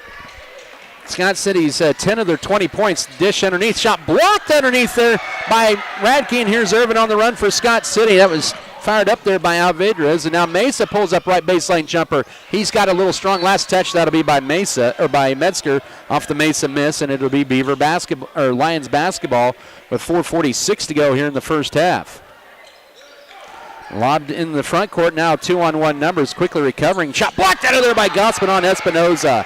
Scott City's 10 of their 20 points. Dish underneath, shot blocked underneath there by Radke, and here's Irvin on the run for Scott City. That was fired up there by Alvedrez, and now Mesa pulls up right baseline jumper. He's got a little strong last touch. That'll be by Metzger off the Mesa miss, and it'll be Beaver basketball or Lions basketball with 4:46 to go here in the first half. Lobbed in the front court now, 2-on-1 numbers, quickly recovering. Shot blocked out of there by Gossman on Espinoza.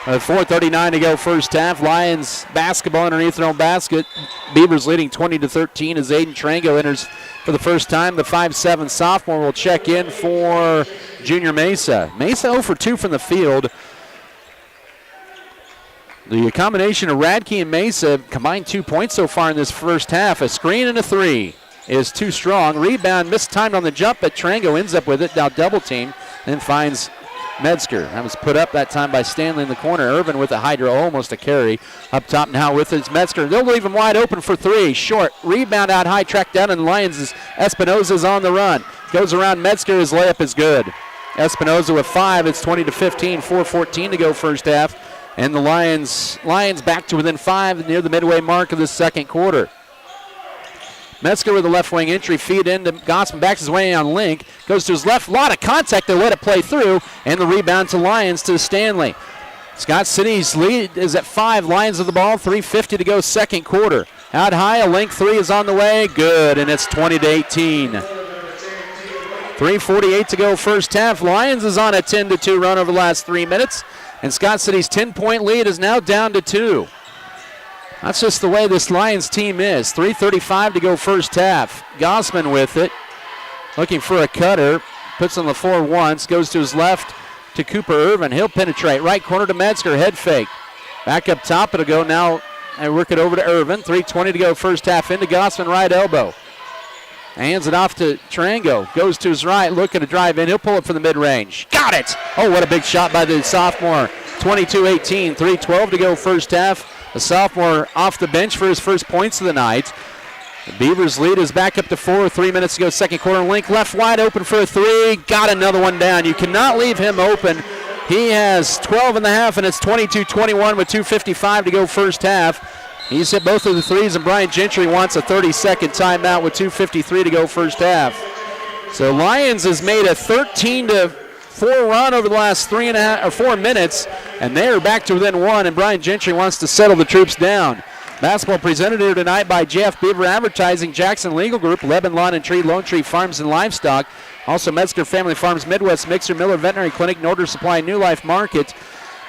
With 4:39 to go first half, Lions basketball underneath their own basket. Beavers leading 20-13 as Aiden Trango enters for the first time. The 5'7" sophomore will check in for Junior Mesa. Mesa 0 for 2 from the field. The combination of Radke and Mesa combined 2 points so far in this first half. A screen and a three is too strong. Rebound mistimed on the jump, but Trango ends up with it. Now double team, then finds Metzger. That was put up that time by Stanley in the corner. Irvin with a hydro, almost a carry. Up top now with his Metzger. They'll leave him wide open for three. Short. Rebound out high, tracked down, and Lions' Espinoza's on the run. Goes around Metzger. His layup is good. Espinoza with 5. It's 20-15. 4:14 to go first half. And the Lions back to within 5 near the midway mark of the second quarter. Metzger with a left wing entry, feed into Gossman, backs his way on Link, goes to his left, lot of contact, they let it play through, and the rebound to Lyons to Stanley. Scott City's lead is at 5, Lions with the ball, 3:50 to go second quarter. Out high, a Link three is on the way, good, and it's 20-18. 3:48 to go first half. Lyons is on a 10-2 run over the last 3 minutes, and Scott City's 10-point lead is now down to 2. That's just the way this Lions team is. 3:35 to go first half. Gossman with it. Looking for a cutter. Puts on the floor once. Goes to his left to Cooper Irvin. He'll penetrate. Right corner to Metzger. Head fake. Back up top. It'll go now and work it over to Irvin. 3:20 to go first half. Into Gossman. Right elbow. Hands it off to Trango. Goes to his right. Looking to drive in. He'll pull it from the mid-range. Got it! Oh, what a big shot by the sophomore. 22-18. 3:12 to go first half. The sophomore off the bench for his first points of the night. The Beavers lead is back up to 4. 3 minutes to go second quarter. Link left wide open for a three. Got another one down. You cannot leave him open. He has 12 in the half, and it's 22-21 with 2:55 to go first half. He's hit both of the threes, and Brian Gentry wants a 30-second timeout with 2:53 to go first half. So Lyons has made a 13-4 run over the last 4 minutes, and they are back to within 1, and Brian Gentry wants to settle the troops down. Basketball presented here tonight by Jeff Beaver Advertising, Jackson Legal Group, Lebanon Lawn and Tree, Lone Tree Farms and Livestock. Also Metzger Family Farms, Midwest Mixer, Miller Veterinary Clinic, Norder Supply, New Life Market.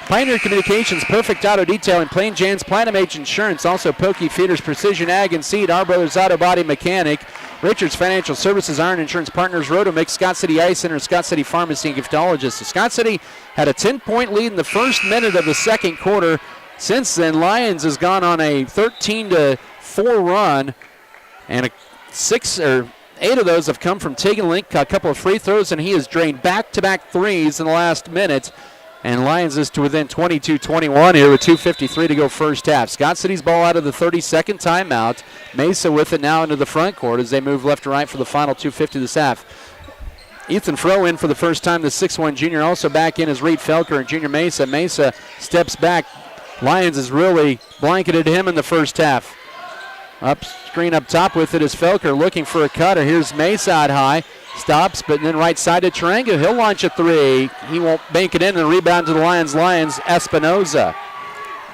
Pioneer Communications, Perfect Auto Detailing, Plain Jane's Platinum Age Insurance, also Pokey Feeders, Precision Ag and Seed, Our Brothers Auto Body Mechanic, Richards Financial Services, Iron Insurance Partners, Rotomix, Scott City Ice Center, Scott City Pharmacy and Giftologist. So Scott City had a 10-point lead in the first minute of the second quarter. Since then, Lyons has gone on a 13-4 run, and 8 of those have come from Tegan Link, a couple of free throws, and he has drained back-to-back threes in the last minute. And Lyons is to within 22-21 here with 2:53 to go first half. Scott City's ball out of the 32nd timeout. Mesa with it now into the front court as they move left to right for the final 2:50 this half. Ethan Froh in for the first time, the 6'1 junior. Also back in is Reed Felker and Junior Mesa. Mesa steps back. Lyons has really blanketed him in the first half. Up screen up top with it is Felker looking for a cutter. Here's Mesa out high. Stops, but then right side to Tarango. He'll launch a three. He won't bank it in, and the rebound to the Lions. Espinoza.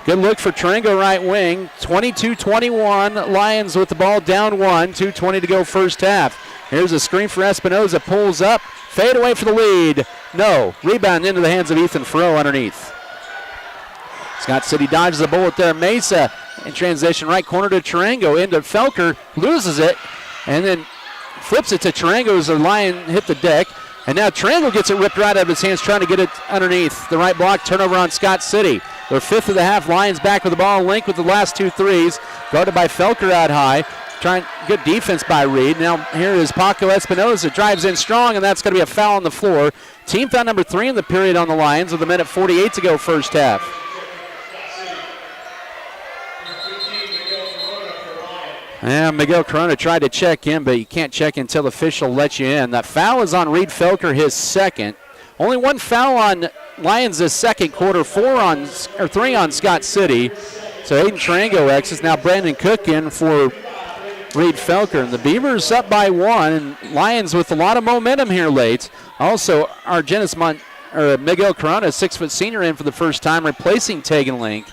Good look for Tarango right wing. 22-21. Lions with the ball down 1. 2:20 to go first half. Here's a screen for Espinoza. Pulls up. Fade away for the lead. No. Rebound into the hands of Ethan Froh underneath. Scott City dodges the bullet there. Mesa in transition right corner to Tarango. Into Felker. Loses it. And then flips it to Tarango as the Lion hit the deck. And now Tarango gets it ripped right out of his hands, trying to get it underneath. The right block, turnover on Scott City. Their 5th of the half. Lions back with the ball. Link with the last 2 threes. Guarded by Felker out high. Trying good defense by Reed. Now here is Paco Espinoza. Drives in strong, and that's going to be a foul on the floor. Team foul number 3 in the period on the Lions with 1:48 to go first half. And Miguel Corona tried to check in, but you can't check until the official lets you in. That foul is on Reed Felker, his second. Only 1 foul on Lions this second quarter, 3 on Scott City. So Aiden Tarango exits. Now Brandon Cook in for Reed Felker. And the Beavers up by 1, and Lions with a lot of momentum here late. Also, Miguel Corona, 6-foot senior, in for the first time, replacing Tegan Link.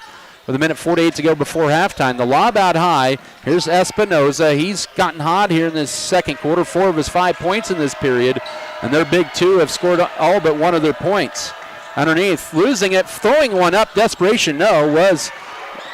With 1:48 to go before halftime. The lob out high. Here's Espinoza. He's gotten hot here in this second quarter. 4 of his 5 points in this period. And their big 2 have scored all but 1 of their points. Underneath, losing it, throwing one up. Desperation, no, was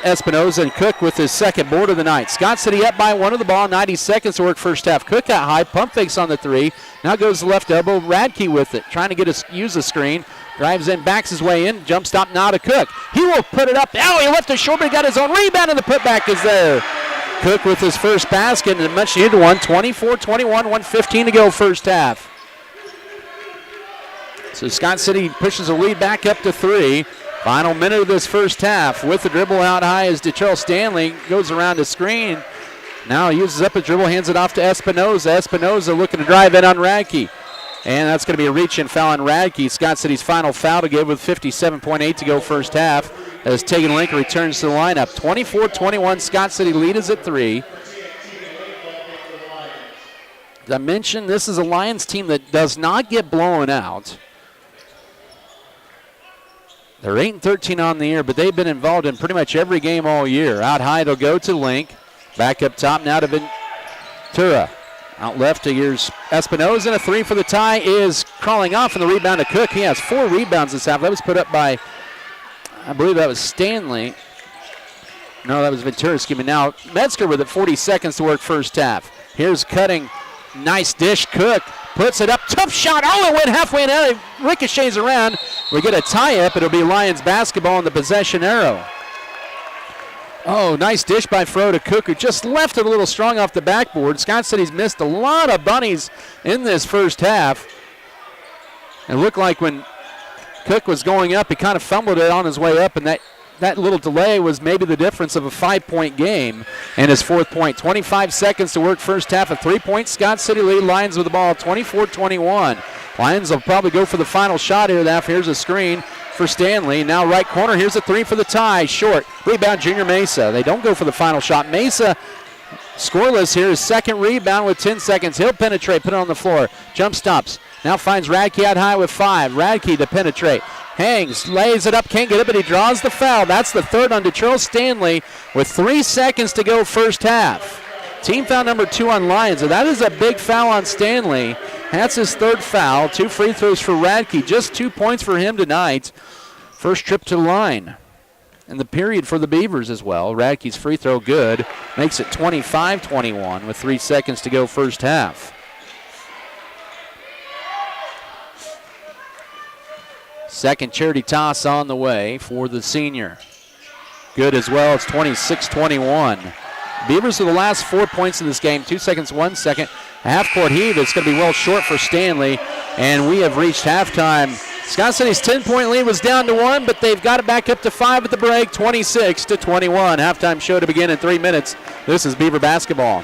Espinoza, and Cook with his second board of the night. Scott City up by 1 of the ball. 90 seconds to work first half. Cook out high. Pump fakes on the 3. Now goes the left elbow. Radke with it. Trying to use a screen. Drives in, backs his way in, jump stop now to Cook. He will put it up. Oh, he left it short, but he got his own rebound, and the putback is there. Cook with his first basket, and a much needed one. 24-21, 1:15 to go first half. So Scott City pushes a lead back up to 3. Final minute of this first half. With the dribble out high is Detrell Stanley. Goes around the screen. Now he uses up a dribble, hands it off to Espinoza. Espinoza looking to drive in on Radke. And that's going to be a reach-in foul on Radke. Scott City's final foul to give with 57.8 to go first half as Tegan Link returns to the lineup. 24-21, Scott City lead is at 3. As I mentioned, this is a Lions team that does not get blown out. They're 8-13 on the year, but they've been involved in pretty much every game all year. Out high, it'll go to Link. Back up top now to Ventura. Out left, here's Espinoza, and a 3 for the tie is crawling off, and the rebound to Cook. He has 4 rebounds this half. That was put up by, I believe that was Stanley. No, that was Ventura, excuse me. Now Metzger with it, 40 seconds to work first half. Here's cutting, nice dish. Cook puts it up, tough shot. Oh, it went halfway and out. It ricochets around. We get a tie-up. It'll be Lions basketball in the possession arrow. Oh, nice dish by Froh to Cook, who just left it a little strong off the backboard. Scott City's missed a lot of bunnies in this first half. It looked like when Cook was going up, he kind of fumbled it on his way up, and that little delay was maybe the difference of a 5-point game and his 4th point. 25 seconds to work first half. A 3-point Scott City lead. Lions with the ball, 24-21. Lions will probably go for the final shot here. Here's a screen for Stanley. Now right corner, here's a 3 for the tie. Short. Rebound, Junior Mesa. They don't go for the final shot. Mesa scoreless here. His second rebound with 10 seconds. He'll penetrate, put it on the floor. Jump stops. Now finds Radke out high with 5. Radke to penetrate. hangs, lays it up, can't get it, but he draws the foul. That's the third on Detrell Stanley with 3 seconds to go first half. Team foul number 2 on Lyons, and that is a big foul on Stanley. That's his third foul. 2 free throws for Radke, just 2 points for him tonight. First trip to the line. And the period for the Beavers as well. Radke's free throw good. Makes it 25-21 with 3 seconds to go first half. Second charity toss on the way for the senior. Good as well. It's 26-21. Beavers are the last 4 points in this game. 2 seconds, 1 second. A half-court heave. It's going to be well short for Stanley. And we have reached halftime. Scott City's 10-point lead was down to 1, but they've got it back up to 5 at the break, 26-21. Halftime show to begin in 3 minutes. This is Beaver basketball.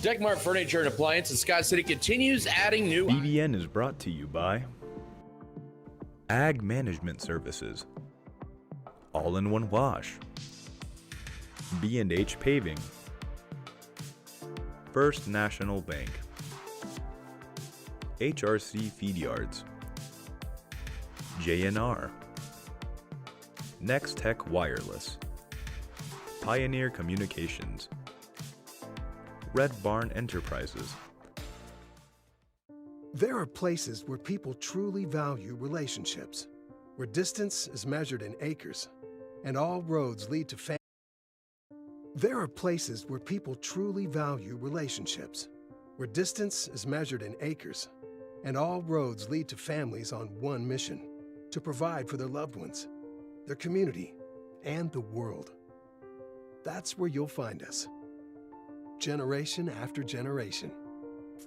Deckmart Furniture and Appliance in Scott City continues adding new... BVN is brought to you by Ag Management Services, All-in-One Wash, B&H Paving, First National Bank, HRC Feed Yards, JNR, Next Tech Wireless, Pioneer Communications, Red Barn Enterprises. There are places where people truly value relationships, where distance is measured in acres, and all roads lead to family. There are places where people truly value relationships, where distance is measured in acres, and all roads lead to families on one mission: to provide for their loved ones, their community, and the world. That's where you'll find us. Generation after generation.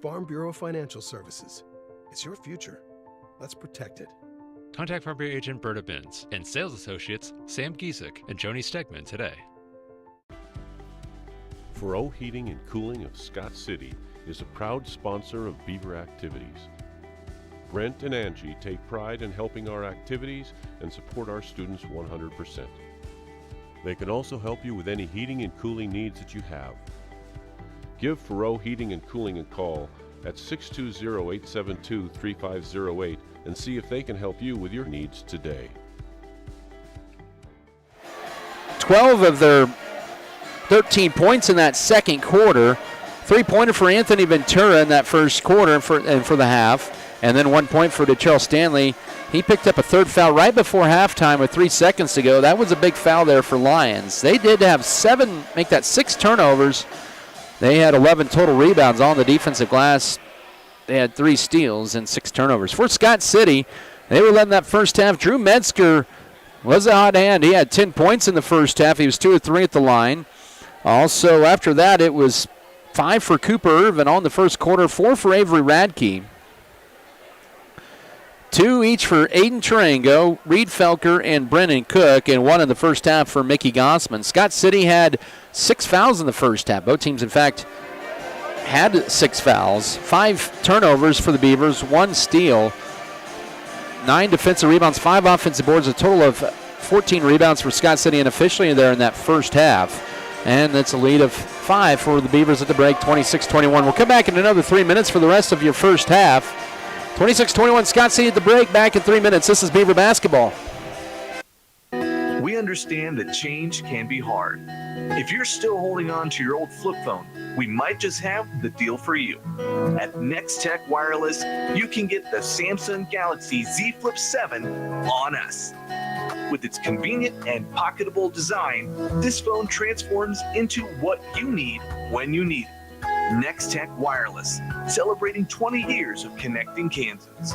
Farm Bureau Financial Services. It's your future. Let's protect it. Contact Farm Bureau agent Berta Binns and sales associates Sam Giesick and Joni Stegman today. Furrow Heating and Cooling of Scott City is a proud sponsor of Beaver activities. Brent and Angie take pride in helping our activities and support our students 100%. They can also help you with any heating and cooling needs that you have. Give Furrow Heating and Cooling a call at 620-872-3508 and see if they can help you with your needs today. 12 of their 13 points in that second quarter. 3-pointer for Anthony Ventura in that first quarter and for the half. And then 1 point for Detrell Stanley. He picked up a third foul right before halftime with 3 seconds to go. That was a big foul there for Lyons. They did have 6 turnovers. They had 11 total rebounds on the defensive glass. They had 3 steals and 6 turnovers. For Scott City, they were letting that first half. Drew Metzger was a hot hand. He had 10 points in the first half. He was 2 of 3 at the line. Also, after that, it was 5 for Cooper Irvin on the first quarter, 4 for Avery Radke. 2 each for Aiden Tarango, Reed Felker, and Brennan Cook, and 1 in the first half for Mickey Gossman. Scott City had 6 fouls in the first half. Both teams, in fact, had 6 fouls. 5 turnovers for the Beavers, 1 steal, 9 defensive rebounds, 5 offensive boards, a total of 14 rebounds for Scott City, and officially there in that first half. And that's a lead of 5 for the Beavers at the break, 26-21. We'll come back in another 3 minutes for the rest of your first half. 26-21, Scott City at the break, back in 3 minutes. This is Beaver basketball. We understand that change can be hard. If you're still holding on to your old flip phone, we might just have the deal for you. At Next Tech Wireless, you can get the Samsung Galaxy Z Flip 7 on us. With its convenient and pocketable design, this phone transforms into what you need when you need it. Next Tech Wireless, celebrating 20 years of connecting Kansas.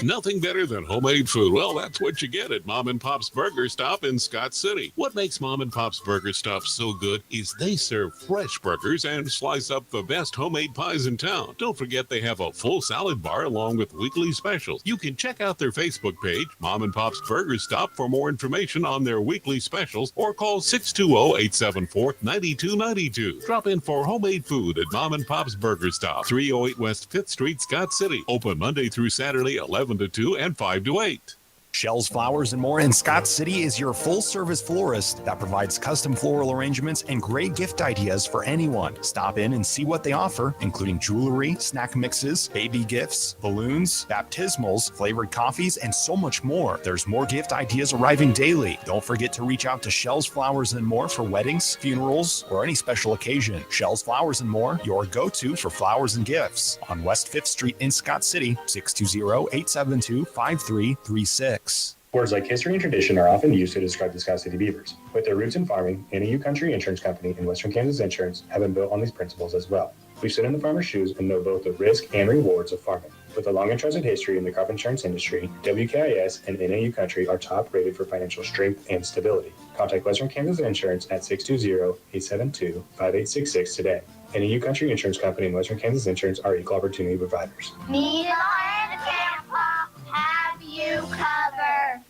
Nothing better than homemade food. Well, that's what you get at Mom and Pop's Burger Stop in Scott City. What makes Mom and Pop's Burger Stop so good is they serve fresh burgers and slice up the best homemade pies in town. Don't forget they have a full salad bar along with weekly specials. You can check out their Facebook page, Mom and Pop's Burger Stop, for more information on their weekly specials, or call 620-874-9292. Drop in for homemade food at Mom and Pop's Burger Stop, 308 West 5th Street, Scott City. Open Monday through Saturday, 11 to 2 and 5 to 8. Shells Flowers and More in Scott City is your full-service florist that provides custom floral arrangements and great gift ideas for anyone. Stop in and see what they offer, including jewelry, snack mixes, baby gifts, balloons, baptismals, flavored coffees, and so much more. There's more gift ideas arriving daily. Don't forget to reach out to Shells Flowers and More for weddings, funerals, or any special occasion. Shells Flowers and More, your go-to for flowers and gifts. On West 5th Street in Scott City, 620-872-5336. Words like history and tradition are often used to describe the Scott City Beavers. With their roots in farming, NAU Country Insurance Company and Western Kansas Insurance have been built on these principles as well. We sit in the farmer's shoes and know both the risk and rewards of farming. With a long and trusted history in the crop insurance industry, WKIS and NAU Country are top rated for financial strength and stability. Contact Western Kansas Insurance at 620-872-5866 today. NAU Country Insurance Company and Western Kansas Insurance are equal opportunity providers. Needle and Tampa have you covered.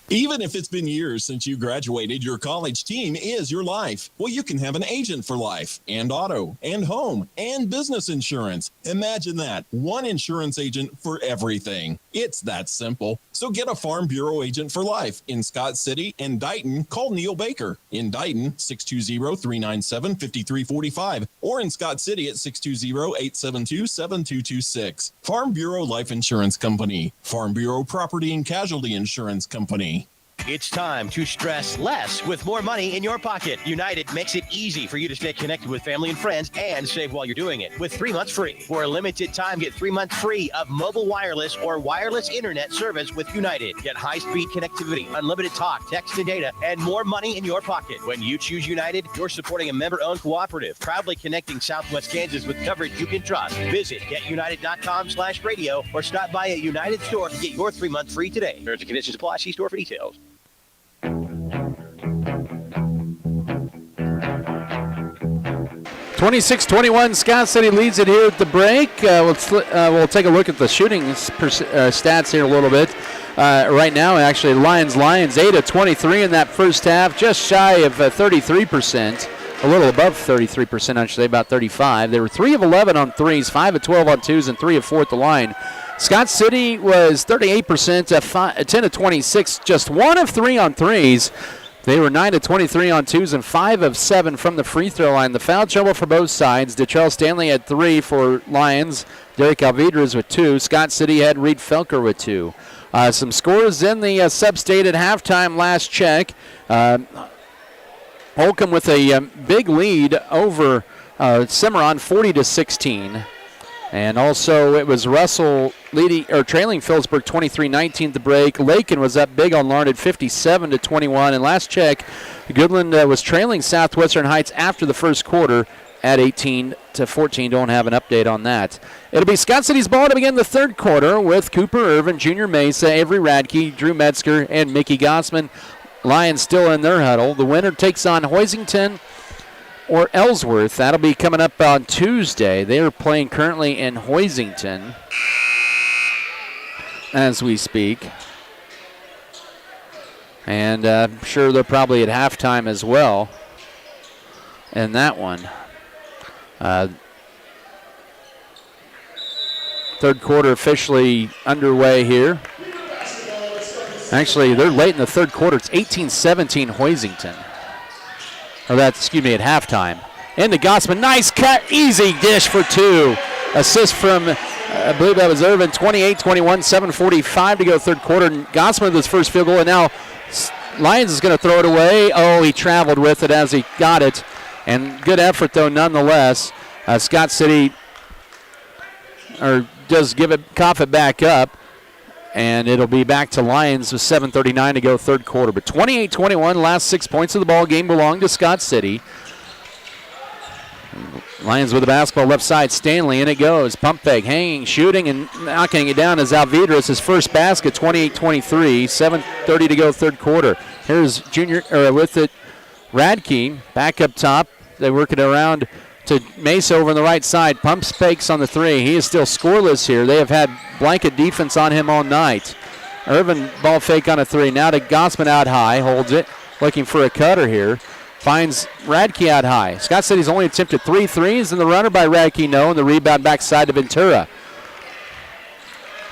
Even if it's been years since you graduated, your college team is your life. Well, you can have an agent for life, and auto, and home, and business insurance. Imagine that. One insurance agent for everything. It's that simple. So get a Farm Bureau agent for life. In Scott City and Dighton, call Neil Baker. In Dighton, 620-397-5345. Or in Scott City at 620-872-7226. Farm Bureau Life Insurance Company. Farm Bureau Property and Casualty Insurance Company. It's time to stress less with more money in your pocket. United makes it easy for you to stay connected with family and friends and save while you're doing it with 3 months free. For a limited time, get 3 months free of mobile wireless or wireless internet service with United. Get high-speed connectivity, unlimited talk, text, and data, and more money in your pocket. When you choose United, you're supporting a member-owned cooperative, proudly connecting Southwest Kansas with coverage you can trust. Visit getunited.com/radio or stop by a United store to get your 3 months free today. Terms and conditions apply. See store for details. 26-21, Scott City leads it here at the break. We'll take a look at the shooting stats here a little bit. Right now, actually, Lyons 8 of 23 in that first half, just shy of 33%. A little above 33%, I should say, about 35. They were 3 of 11 on threes, 5 of 12 on twos, and 3 of 4 at the line. Scott City was 38%, 10 of 26, just 1 of 3 on threes. They were 9 of 23 on twos and 5 of 7 from the free throw line. The foul trouble for both sides. Detrell Stanley had 3 for Lyons. Derek Alvidrez with 2. Scott City had Reed Felker with 2. Some scores in the sub-state at halftime last check. Holcomb with a big lead over Cimarron, 40-16. And also it was Russell trailing Phillipsburg 23-19 at the break. Lakin was up big on Larned 57-21. And last check, Goodland was trailing Southwestern Heights after the first quarter at 18-14. Don't have an update on that. It'll be Scott City's ball to begin the third quarter with Cooper Irvin, Junior Mesa, Avery Radke, Drew Metzger, and Mickey Gossman. Lions still in their huddle. The winner takes on Hoisington or Ellsworth. That'll be coming up on Tuesday. They are playing currently in Hoisington as we speak. And I'm sure they're probably at halftime as well in that one. Third quarter officially underway here. Actually, they're late in the third quarter. It's 18-17 Hoisington. Or at halftime. Into Gossman, nice cut, easy dish for 2. Assist from, I believe that was Irvin, 28-21, 7:45 to go third quarter. And Gossman with his first field goal, and now Lyons is going to throw it away. Oh, he traveled with it as he got it. And good effort, though, nonetheless. Scott City does cough it back up. And it'll be back to Lyons with 7:39 to go third quarter. But 28-21, last 6 points of the ball game belong to Scott City. Lyons with the basketball left side. Stanley, in it goes. Pump fake, hanging, shooting, and knocking it down is Alvidrez. His first basket, 28-23, 7:30 to go third quarter. Here's with it, Radke back up top. They work it around to Mesa over on the right side. Pumps fakes on the 3. He is still scoreless here. They have had blanket defense on him all night. Irvin ball fake on a 3. Now to Gossman out high. Holds it. Looking for a cutter here. Finds Radke out high. Scott City's only attempted 3 threes, and the runner by Radke, no, and the rebound backside to Ventura.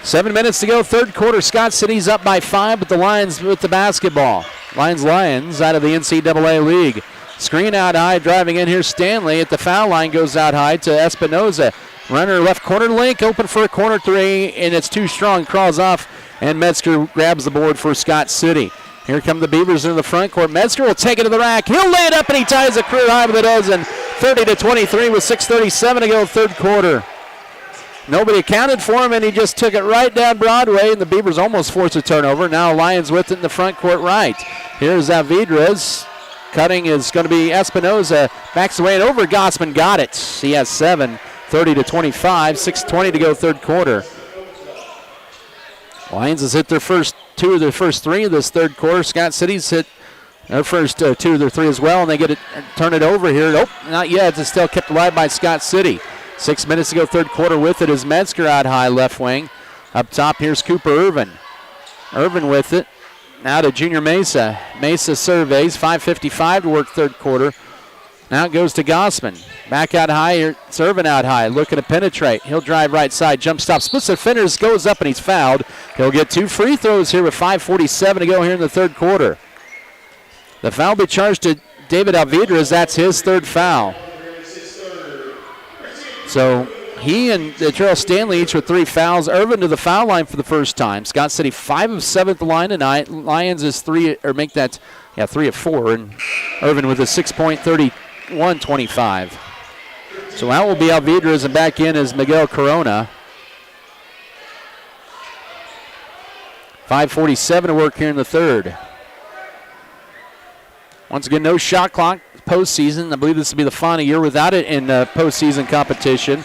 7 minutes to go, third quarter. Scott City's up by 5, but the Lions with the basketball. Lions out of the NCAA League. Screen out high, driving in here. Stanley at the foul line goes out high to Espinoza. Runner left corner, Link open for a corner three, and it's too strong. Crawls off, and Metzger grabs the board for Scott City. Here come the Beavers into the front court. Metzger will take it to the rack. He'll lay it up, and he ties a career high with a dozen. 30-23 with 6:37 to go, third quarter. Nobody accounted for him, and he just took it right down Broadway, and the Beavers almost forced a turnover. Now Lions with it in the front court right. Here's Avidras. Cutting is going to be Espinoza. Backs away and over. Gossman got it. He has 7. 30-25. 6:20 to go, third quarter. Lions has hit their first 2 of their first 3 of this third quarter. Scott City's hit their first 2 of their 3 as well, and they get it, turn it over here. Nope, not yet. It's still kept alive by Scott City. 6 minutes to go, third quarter. With it is Metzger out high, left wing. Up top, here's Cooper Irvin. Irvin with it. Now to Junior Mesa. Mesa surveys. 5:55 to work third quarter. Now it goes to Gossman. Back out high. It's Irvin out high. Looking to penetrate. He'll drive right side. Jump stop. Splits the defenders. Goes up and he's fouled. He'll get 2 free throws here with 5:47 to go here in the third quarter. The foul will be charged to David Alvidrez. That's his third foul. So he and Terrell Stanley each with 3 fouls. Irvin to the foul line for the first time. Scott City 5 of 7 at the line tonight. Lions is 3 of 4. And Irvin with a 6-point 31-25. So out will be Alvidrez, and back in is Miguel Corona. 5:47 to work here in the third. Once again, no shot clock postseason. I believe this will be the final year without it in postseason competition.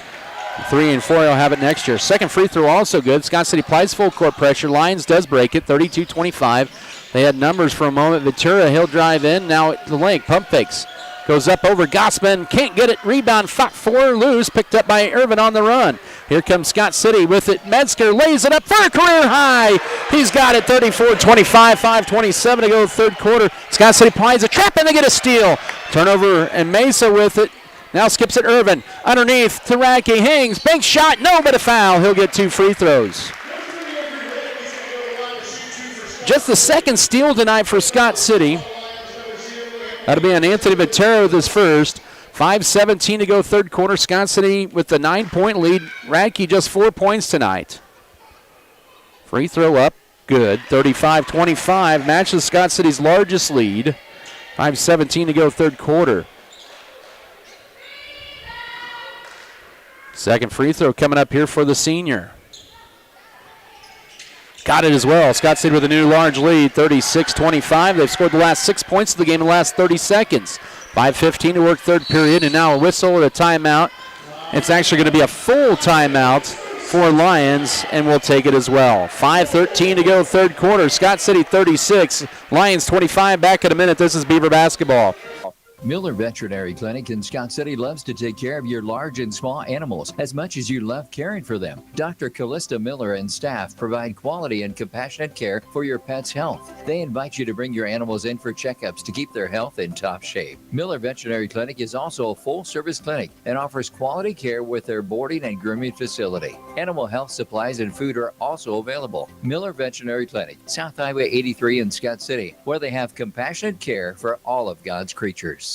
3 and 4 will have it next year. Second free throw also good. Scott City applies full court pressure. Lions does break it, 32-25. They had numbers for a moment. Ventura, he'll drive in. Now at the link, pump fakes. Goes up over Gossman, can't get it. Rebound, fought for, loose, picked up by Irvin on the run. Here comes Scott City with it. Metzger lays it up for a career high. He's got it, 34-25, 5:27 to go, third quarter. Scott City applies a trap, and they get a steal. Turnover, and Mesa with it. Now skips it Irvin. Underneath, Taraki hangs, bank shot, no, but a foul. He'll get 2 free throws. Just the second steal tonight for Scott City. That'll be on Anthony Ventura with his first. 5:17 to go, third quarter. Scott City with the 9-point lead. Radke just 4 points tonight. Free throw up, good. 35-25, matches Scott City's largest lead. 5:17 to go, third quarter. Second free throw coming up here for the senior. Got it as well. Scott City with a new large lead, 36-25. They've scored the last 6 points of the game in the last 30 seconds. 5:15 to work third period, and now a whistle and a timeout. It's actually going to be a full timeout for Lions, and we'll take it as well. 5:13 to go, third quarter. Scott City 36, Lions 25. Back in a minute. This is Beaver basketball. Miller Veterinary Clinic in Scott City loves to take care of your large and small animals as much as you love caring for them. Dr. Callista Miller and staff provide quality and compassionate care for your pet's health. They invite you to bring your animals in for checkups to keep their health in top shape. Miller Veterinary Clinic is also a full-service clinic and offers quality care with their boarding and grooming facility. Animal health supplies and food are also available. Miller Veterinary Clinic, South Highway 83 in Scott City, where they have compassionate care for all of God's creatures.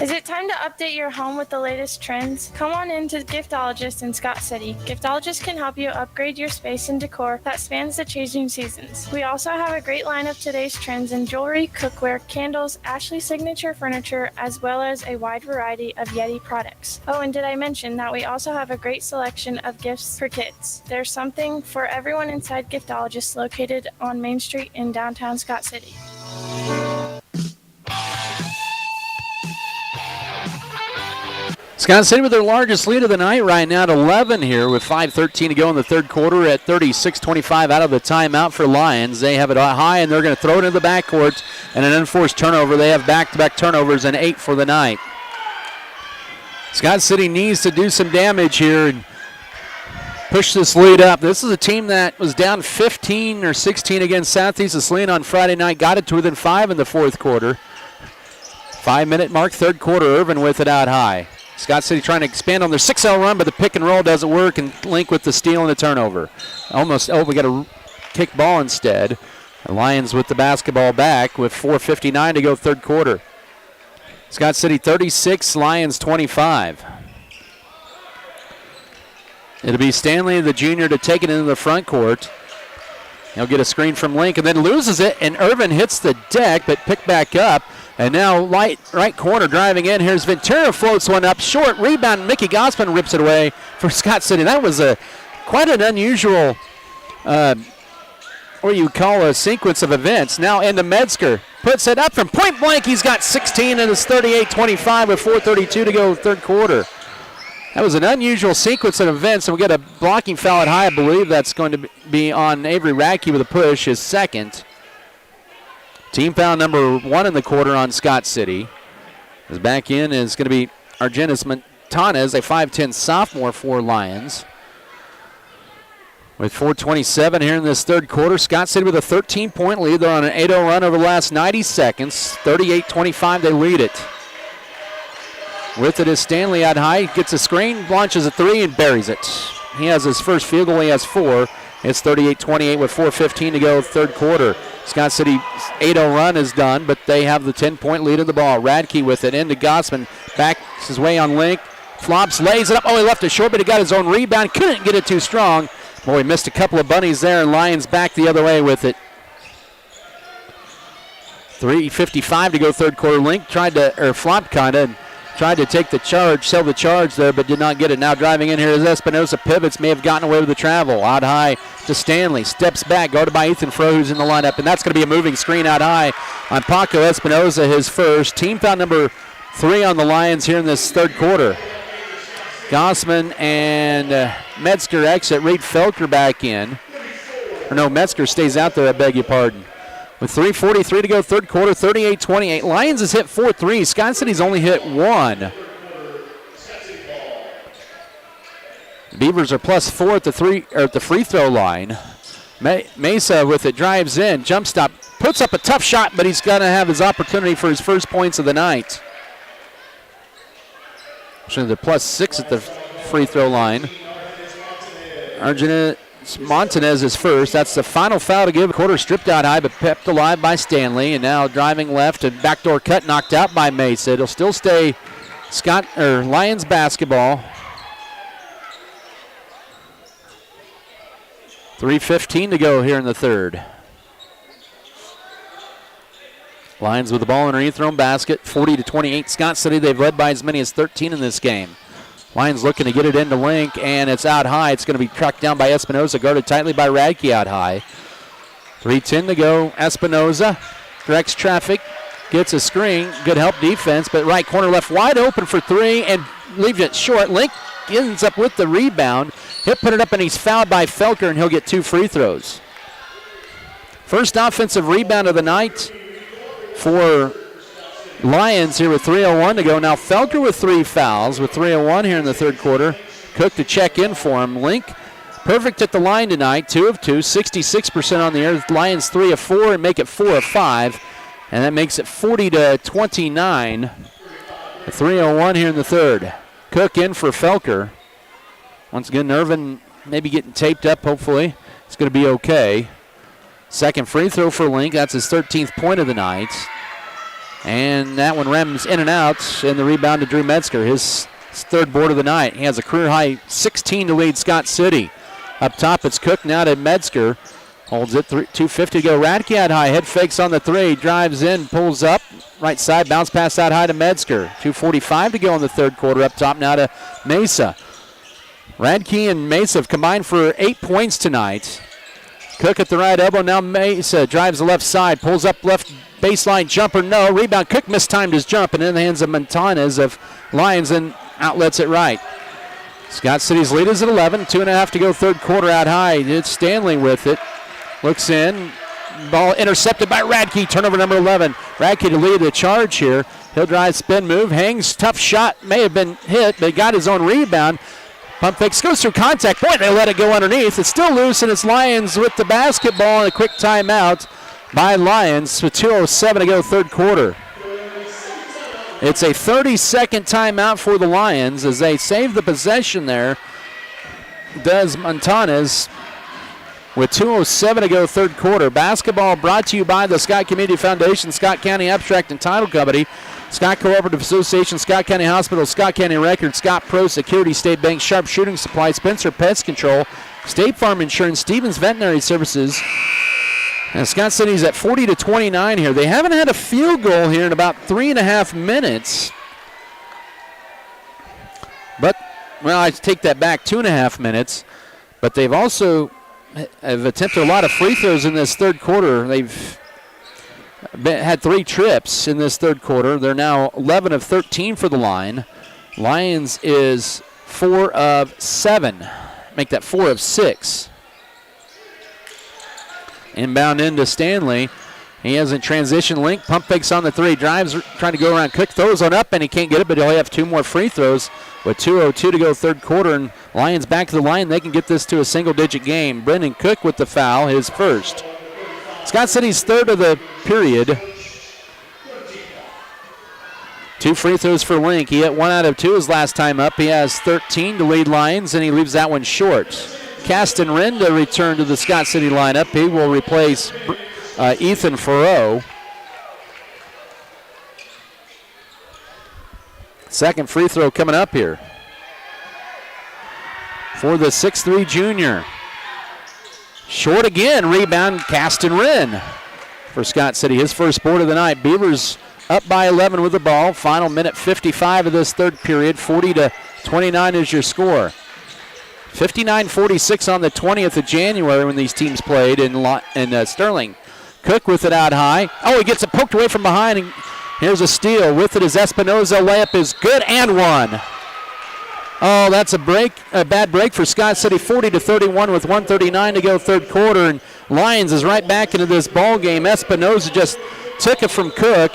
Is it time to update your home with the latest trends? Come on in to Giftologist in Scott City. Giftologist can help you upgrade your space and decor that spans the changing seasons. We also have a great line of today's trends in jewelry, cookware, candles, Ashley signature furniture, as well as a wide variety of Yeti products. Oh, and did I mention that we also have a great selection of gifts for kids? There's something for everyone inside Giftologist, located on Main Street in downtown Scott City. Scott City with their largest lead of the night right now at 11 here with 5:13 to go in the third quarter at 36-25 out of the timeout for Lions. They have it high, and they're going to throw it into the backcourt, and an unforced turnover. They have back-to-back turnovers and 8 for the night. Scott City needs to do some damage here and push this lead up. This is a team that was down 15 or 16 against Southeast Aslean on Friday night, got it to within 5 in the fourth quarter. 5-minute mark, third quarter. Irvin with it out high. Scott City trying to expand on their 6-0 run, but the pick and roll doesn't work, and Link with the steal and the turnover. We got a kick ball instead. The Lions with the basketball back with 4:59 to go third quarter. Scott City 36, Lions 25. It'll be Stanley, the junior, to take it into the front court. He'll get a screen from Link and then loses it, and Irvin hits the deck but picked back up. And now right corner driving in. Here's Ventura, floats one up short. Rebound, Mickey Gossman rips it away for Scott City. That was quite an unusual, what you call a sequence of events. Now into Metzger. Puts it up from point blank. He's got 16 and it's 38-25 with 4:32 to go third quarter. That was an unusual sequence of events, and we got a blocking foul at high. I believe that's going to be on Avery Radke with a push, his second. Team foul number 1 in the quarter on Scott City. As back in is going to be Argenis Montanez, a 5'10 sophomore for Lions. With 4:27 here in this third quarter, Scott City with a 13-point lead. They're on an 8-0 run over the last 90 seconds. 38-25, they lead it. With it is Stanley out high, gets a screen, launches a three, and buries it. He has his first field goal, he has 4. It's 38-28 with 4:15 to go third quarter. Scott City's 8-0 run is done, but they have the 10-point lead of the ball. Radke with it into Gossman, backs his way on Link, flops, lays it up. Oh, he left it short, but he got his own rebound. Couldn't get it too strong. Boy, he missed a couple of bunnies there, and Lions back the other way with it. 3:55 to go third quarter. Link tried to take the charge, sell the charge there, but did not get it. Now driving in here is Espinosa. Pivots, may have gotten away with the travel. Out high to Stanley. Steps back, guarded by Ethan Froh, who's in the lineup, and that's going to be a moving screen out high on Paco Espinosa, his first. Team foul number 3 on the Lions here in this third quarter. Gossman and Metzger exit. Reed Felker back in. Or no, Metzger stays out there, I beg your pardon. With 3:43 to go third quarter, 38-28. Lions has hit 4 threes. Scott City's only hit 1. Beavers are +4 at the free throw line. Mesa with it, drives in, jump stop, puts up a tough shot, but he's going to have his opportunity for his first points of the night. So they're +6 at the free throw line. Montanez is first. That's the final foul to give. Quarter stripped out high, but kept alive by Stanley. And now driving left, and backdoor cut knocked out by Mesa. It'll still stay Lions basketball. 3:15 to go here in the third. Lions with the ball underneath their own basket. 40-28. Scott City, they've led by as many as 13 in this game. Lions looking to get it into Link, and it's out high. It's going to be tracked down by Espinosa, guarded tightly by Radke out high. 3:10 to go. Espinosa directs traffic, gets a screen. Good help defense, but right corner left wide open for 3 and leaves it short. Link ends up with the rebound. He'll put it up, and he's fouled by Felker, and he'll get 2 free throws. First offensive rebound of the night for Lions here with 3:01 to go. Now Felker with 3 fouls with 3:01 here in the third quarter. Cook to check in for him. Link perfect at the line tonight, 2 of 2, 66% on the air. Lions 3 of 4 and make it 4 of 5. And that makes it 40-29. 3:01 here in the third. Cook in for Felker. Once again, Irvin maybe getting taped up, hopefully. It's going to be okay. Second free throw for Link. That's his 13th point of the night. And that one rams in and out, and the rebound to Drew Metzger, his third board of the night. He has a career-high 16 to lead Scott City. Up top, it's Cook now to Metzger. Holds it, 2:50 to go. Radke out high, head fakes on the 3, drives in, pulls up, right side, bounce pass out high to Metzger. 2:45 to go in the third quarter. Up top now to Mesa. Radke and Mesa have combined for 8 points tonight. Cook at the right elbow, now Mesa drives the left side, pulls up left baseline jumper, no. Rebound, Cook mistimed his jump, and in the hands of Montanez of Lions, and outlets it right. Scott City's lead is at 11, 2.5 to go third quarter out high. It's Stanley with it. Looks in, ball intercepted by Radke, turnover number 11. Radke to lead the charge here. He'll drive, spin move, hangs, tough shot, may have been hit, but got his own rebound. Pump fakes, goes through contact. Boy, they let it go underneath. It's still loose, and it's Lions with the basketball, and a quick timeout by Lions with 2:07 to go third quarter. It's a 30-second timeout for the Lions as they save the possession there. Does Montanes with 2:07 to go third quarter. Basketball brought to you by the Scott Community Foundation, Scott County Abstract and Title Company, Scott Cooperative Association, Scott County Hospital, Scott County Records, Scott Pro Security, State Bank, Sharp Shooting Supply, Spencer Pest Control, State Farm Insurance, Stevens Veterinary Services. And Scott City's at 40-29 here. They haven't had a field goal here in about 3.5 minutes. But, well, I take that back, 2.5 minutes. But they've also have attempted a lot of free throws in this third quarter. They've had 3 trips in this third quarter. They're now 11 of 13 for the line. Lyons is 4 of 7. Make that 4 of 6. Inbound into Stanley. He has a transition link. Pump fakes on the 3. Drives, trying to go around. Cook throws one up, and he can't get it, but he'll have 2 more free throws with 2:02 to go third quarter. And Lions back to the line. They can get this to a single-digit game. Brendan Cook with the foul, his first. Scott City's third of the period. 2 free throws for Link. He hit 1 out of 2 his last time up. He has 13 to lead Lions, and he leaves that one short. Caston Wren to return to the Scott City lineup. He will replace Ethan Farrow. Second free throw coming up here for the 6'3 junior. Short again, rebound Caston Wren for Scott City. His first board of the night. Beavers up by 11 with the ball. Final minute 55 of this third period. 40-29 is your score. 59-46 on the 20th of January when these teams played in Sterling. Cook with it out high. Oh, he gets it poked away from behind. And here's a steal. With it is Espinoza. Layup is good and one. Oh, that's a bad break for Scott City. 40-31 with 1:39 to go third quarter. And Lyons is right back into this ball game. Espinoza just took it from Cook,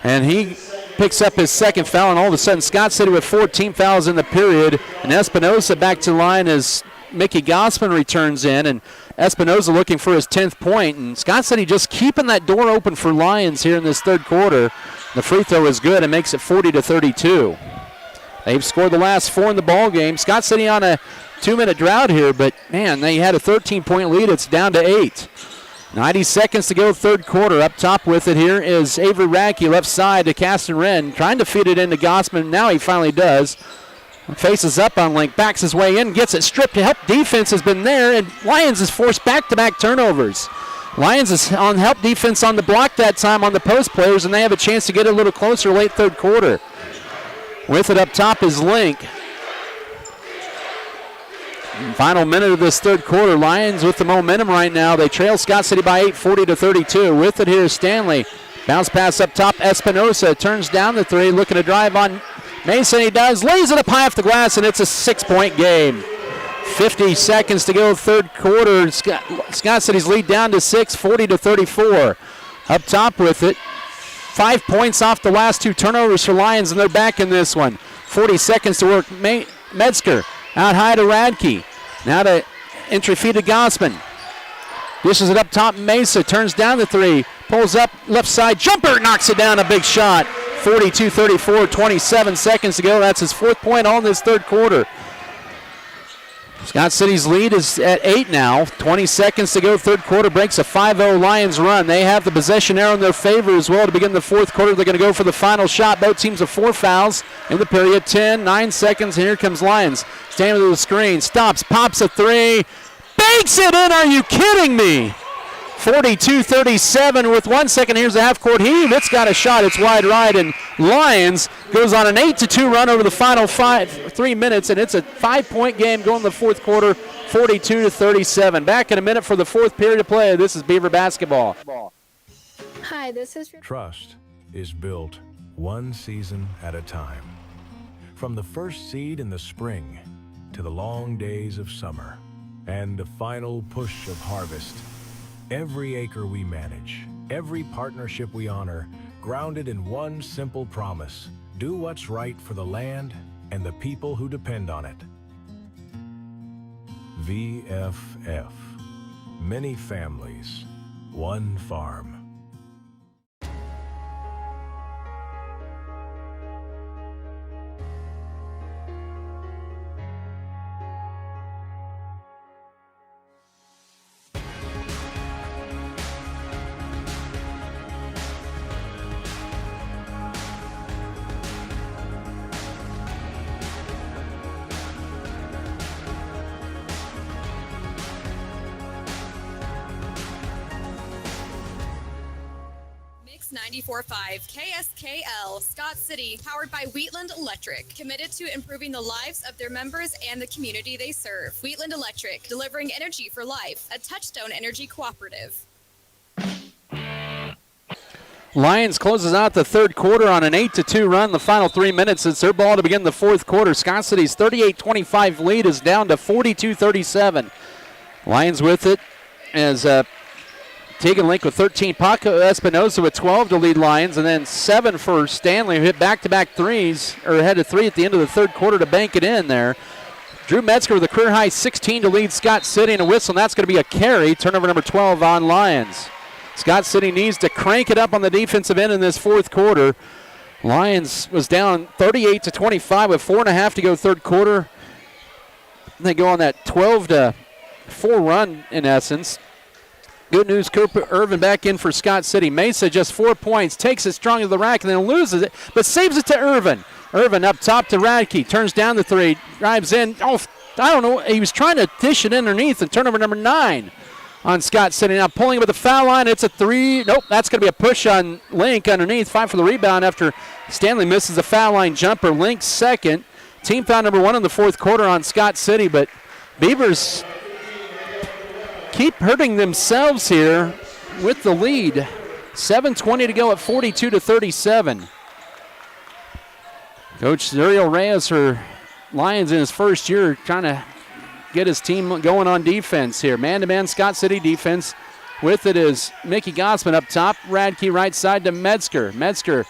and he picks up his second foul, and all of a sudden Scott City with 14 fouls in the period, and Espinoza back to the line as Mickey Gossman returns in, and Espinoza looking for his 10th point, and Scott City just keeping that door open for Lyons here in this third quarter. The free throw is good and makes it 40-32. They've scored the last 4 in the ball game. Scott City on a 2-minute drought here, but man, they had a 13-point lead. It's down to 8. 90 seconds to go third quarter. Up top with it here is Avery Radke, left side to Caston Wren, trying to feed it into Gossman. Now he finally does. Faces up on Link, backs his way in, gets it stripped. Help defense has been there, and Lyons is forced back-to-back turnovers. Lyons is on help defense on the block that time on the post players, and they have a chance to get a little closer late third quarter. With it up top is Link. Final minute of this third quarter. Lions with the momentum right now. They trail Scott City by 8, 40-32. With it here is Stanley. Bounce pass up top. Espinosa turns down the 3, looking to drive on Mason. He does. Lays it up high off the glass, and it's a 6-point game. 50 seconds to go third quarter. Scott City's lead down to 6, 40-34. Up top with it. 5 points off the last 2 turnovers for Lions, and they're back in this one. 40 seconds to work. Metzger out high to Radke. Now to entry feed to Gossman. Dishes it up top. Mesa turns down the 3. Pulls up left side. Jumper knocks it down. A big shot. 42-34. 27 seconds to go. That's his 4th point all in this third quarter. Scott City's lead is at 8 now. 20 seconds to go. Third quarter breaks a 5-0 Lions run. They have the possession arrow in their favor as well to begin the fourth quarter. They're going to go for the final shot. Both teams have 4 fouls in the period. 9 seconds. And here comes Lions. Standing to the screen. Stops. Pops a 3. Banks it in. Are you kidding me? 42-37 with 1 second. Here's a half-court heave. It's got a shot. It's wide right, and Lyons goes on an 8-2 run over the final 3 minutes, and it's a 5-point game going in the fourth quarter, 42-37. Back in a minute for the 4th period of play. This is Beaver basketball. Hi, this is... Trust is built one season at a time. From the first seed in the spring to the long days of summer and the final push of harvest. Every acre we manage, every partnership we honor, grounded in one simple promise: do what's right for the land and the people who depend on it. VFF. Many families, one farm. 94.5 KSKL, Scott City, powered by Wheatland Electric, committed to improving the lives of their members and the community they serve. Wheatland Electric, delivering energy for life, a Touchstone Energy cooperative. Lyons closes out the third quarter on an 8-2 run. The final 3 minutes. It's their ball to begin the fourth quarter. Scott City's 38-25 lead is down to 42-37. Lyons with it as Tegan Link with 13. Paco Espinosa with 12 to lead Lyons, and then 7 for Stanley, who hit back-to-back threes, or had a 3 at the end of the third quarter to bank it in there. Drew Metzger with a career-high 16 to lead Scott City, and a whistle, and that's going to be a carry. Turnover number 12 on Lyons. Scott City needs to crank it up on the defensive end in this fourth quarter. Lyons was down 38-25 with 4.5 to go third quarter. They go on that 12-4 run in essence. Good news, Cooper Irvin back in for Scott City. Mesa just 4 points, takes it strong to the rack and then loses it, but saves it to Irvin. Irvin up top to Radke, turns down the three, drives in. Oh, I don't know, he was trying to dish it underneath, and turnover number 9 on Scott City. Now pulling with the foul line, it's a 3. Nope, that's going to be a push on Link underneath. 5 for the rebound after Stanley misses the foul line jumper. Link's second. Team foul number 1 in the fourth quarter on Scott City, but Beavers keep hurting themselves here with the lead. 7:20 to go at 42-37. Coach Zuriel Reyes for Lyons in his first year trying to get his team going on defense here. Man-to-man Scott City defense. With it is Mickey Gossman up top. Radke right side to Metzger. Metzger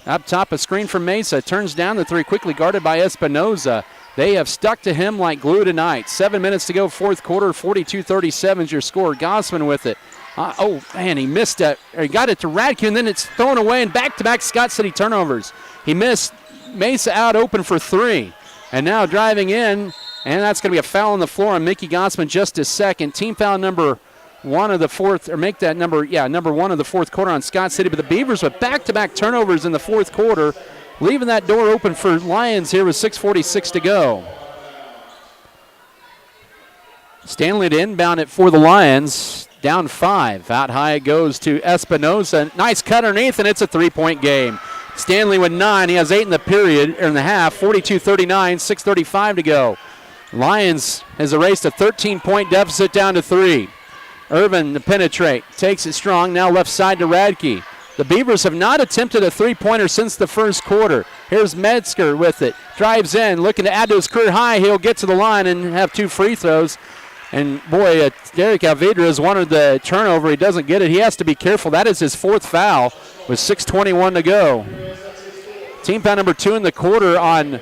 up top, a screen from Mesa. Turns down the 3, quickly guarded by Espinoza. They have stuck to him like glue tonight. 7 minutes to go, fourth quarter, 42-37 is your score. Gossman with it. Oh, man, he missed it. He got it to Radke, and then it's thrown away, and back-to-back Scott City turnovers. He missed. Mesa out open for 3. And now driving in, and that's going to be a foul on the floor on Mickey Gossman, just his second. Team foul number 1 of the fourth, or make that number 1 of the fourth quarter on Scott City. But the Beavers with back-to-back turnovers in the fourth quarter, leaving that door open for Lyons here with 6:46 to go. Stanley to inbound it for the Lions, down 5. Out high it goes to Espinoza. Nice cut underneath, and it's a 3-point game. Stanley with 9. He has 8 in the period, or in the half. 42-39, 6:35 to go. Lyons has erased a 13-point deficit down to 3. Irvin to penetrate, takes it strong, now left side to Radke. The Beavers have not attempted a three-pointer since the first quarter. Here's Metzger with it, drives in, looking to add to his career high. He'll get to the line and have 2 free throws. And boy, Derek Alvedra has wanted the turnover. He doesn't get it. He has to be careful. That is his 4th foul with 6:21 to go. Team foul number 2 in the quarter on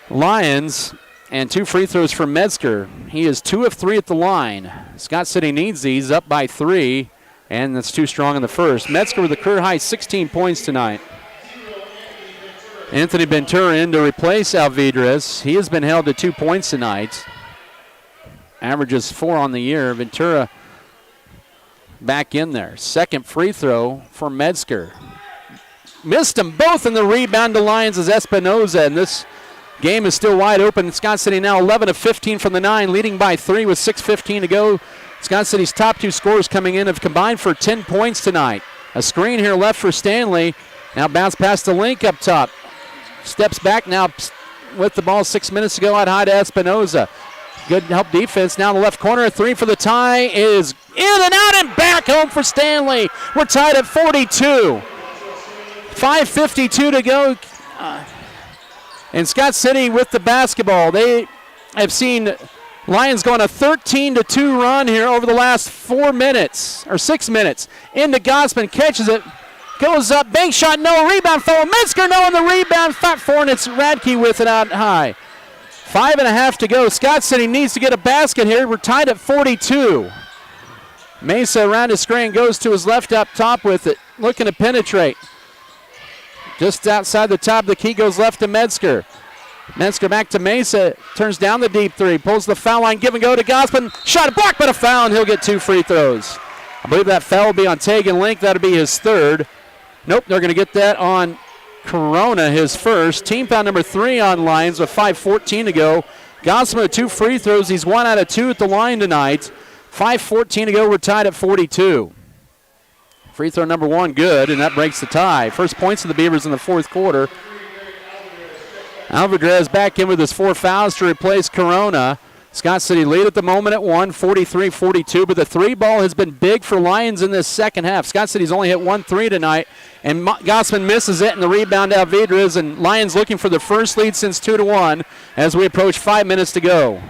Lyons. And 2 free throws for Metzger. He is 2 of 3 at the line. Scott City needs these, up by 3, and that's too strong in the first. Metzger with a career high 16 points tonight. Anthony Ventura in to replace Alvidrez. He has been held to 2 points tonight. Averages 4 on the year. Ventura back in there. Second free throw for Metzger. Missed them both, in the rebound to Lyons is Espinoza, and this game is still wide open. Scott City now 11 of 15 from the 9, leading by 3 with 6:15 to go. Scott City's top 2 scorers coming in have combined for 10 points tonight. A screen here left for Stanley. Now bounce past the Link up top. Steps back now with the ball 6 minutes to go out high to Espinoza. Good help defense. Now in the left corner, a 3 for the tie is in and out and back home for Stanley. We're tied at 42. 5:52 to go. And Scott City with the basketball. They have seen Lyons go on a 13-2 run here over the last 4 minutes, or 6 minutes. Into Gossman, catches it, goes up, bank shot, no, rebound for Metzger, no, on the rebound, fat 4, and it's Radke with it out high. 5.5 to go. Scott City needs to get a basket here. We're tied at 42. Mesa around his screen, goes to his left up top with it, looking to penetrate. Just outside the top of the key, goes left to Metzger. Metzger back to Mesa, turns down the deep 3, pulls the foul line, give and go to Gossman. Shot blocked, but a foul, and he'll get 2 free throws. I believe that foul will be on Tegan Link. That'll be his 3rd. Nope, they're going to get that on Corona, his 1st. Team foul number 3 on Lyons with 5:14 to go. Gossman with 2 free throws. He's 1 out of 2 at the line tonight. 5:14 to go. We're tied at 42. Free throw number 1, good, and that breaks the tie. First points of the Beavers in the fourth quarter. Alvarez back in with his 4 fouls to replace Corona. Scott City lead at the moment at 1, 43-42, but the 3 ball has been big for Lyons in this second half. Scott City's only hit 1 3 tonight, and Gossman misses it, and the rebound Alvarez, and Lyons looking for the first lead since 2-1 as we approach 5 minutes to go.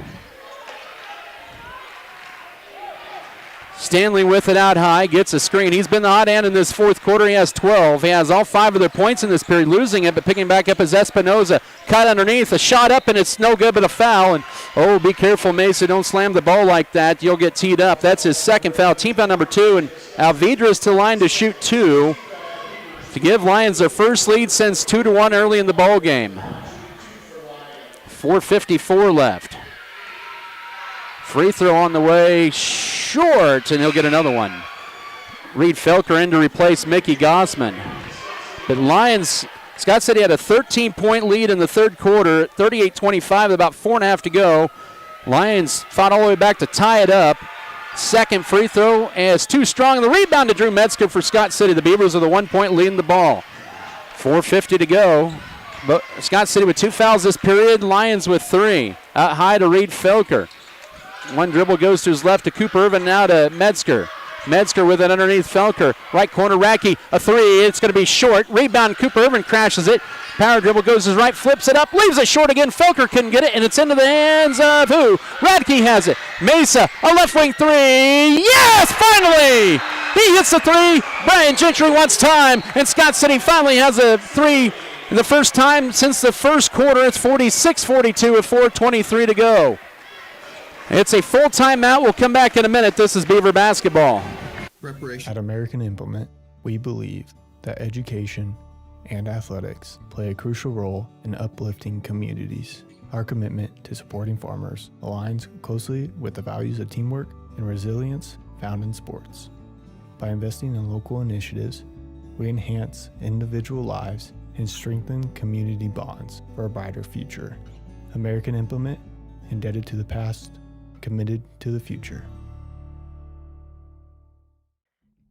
Stanley with it out high, gets a screen. He's been the hot hand in this fourth quarter. He has 12. He has all 5 of their points in this period, losing it, but picking back up is Espinoza. Cut underneath, a shot up, and it's no good, but a foul. And oh, be careful, Mesa. Don't slam the ball like that. You'll get teed up. That's his second foul. Team foul number 2, and Alvidrez to line to shoot 2 to give Lyons their first lead since 2-1 early in the ball game. 4:54 left. Free throw on the way, short, and he'll get another one. Reed Felker in to replace Mickey Gossman. But Lyons, Scott City had a 13-point lead in the third quarter, 38-25 with about 4.5 to go. Lyons fought all the way back to tie it up. Second free throw is too strong. The rebound to Drew Metzger for Scott City. The Beavers are the 1-point lead in the ball. 4:50 to go. But Scott City with 2 fouls this period. Lyons with 3. Out high to Reed Felker. One dribble goes to his left to Cooper Irvin, now to Metzger. Metzger with it underneath Felker. Right corner, Radke, a 3. It's going to be short. Rebound, Cooper Irvin crashes it. Power dribble goes to his right, flips it up, leaves it short again. Felker couldn't get it, and it's into the hands of who? Radke has it. Mesa, a left wing 3. Yes, finally! He hits the 3. Brian Gentry wants time, and Scott City finally has a 3 in the first time since the first quarter. It's 46-42 with 4:23 to go. It's a full timeout. We'll come back in a minute. This is Beaver basketball. At American Implement, we believe that education and athletics play a crucial role in uplifting communities. Our commitment to supporting farmers aligns closely with the values of teamwork and resilience found in sports. By investing in local initiatives, we enhance individual lives and strengthen community bonds for a brighter future. American Implement, indebted to the past, committed to the future.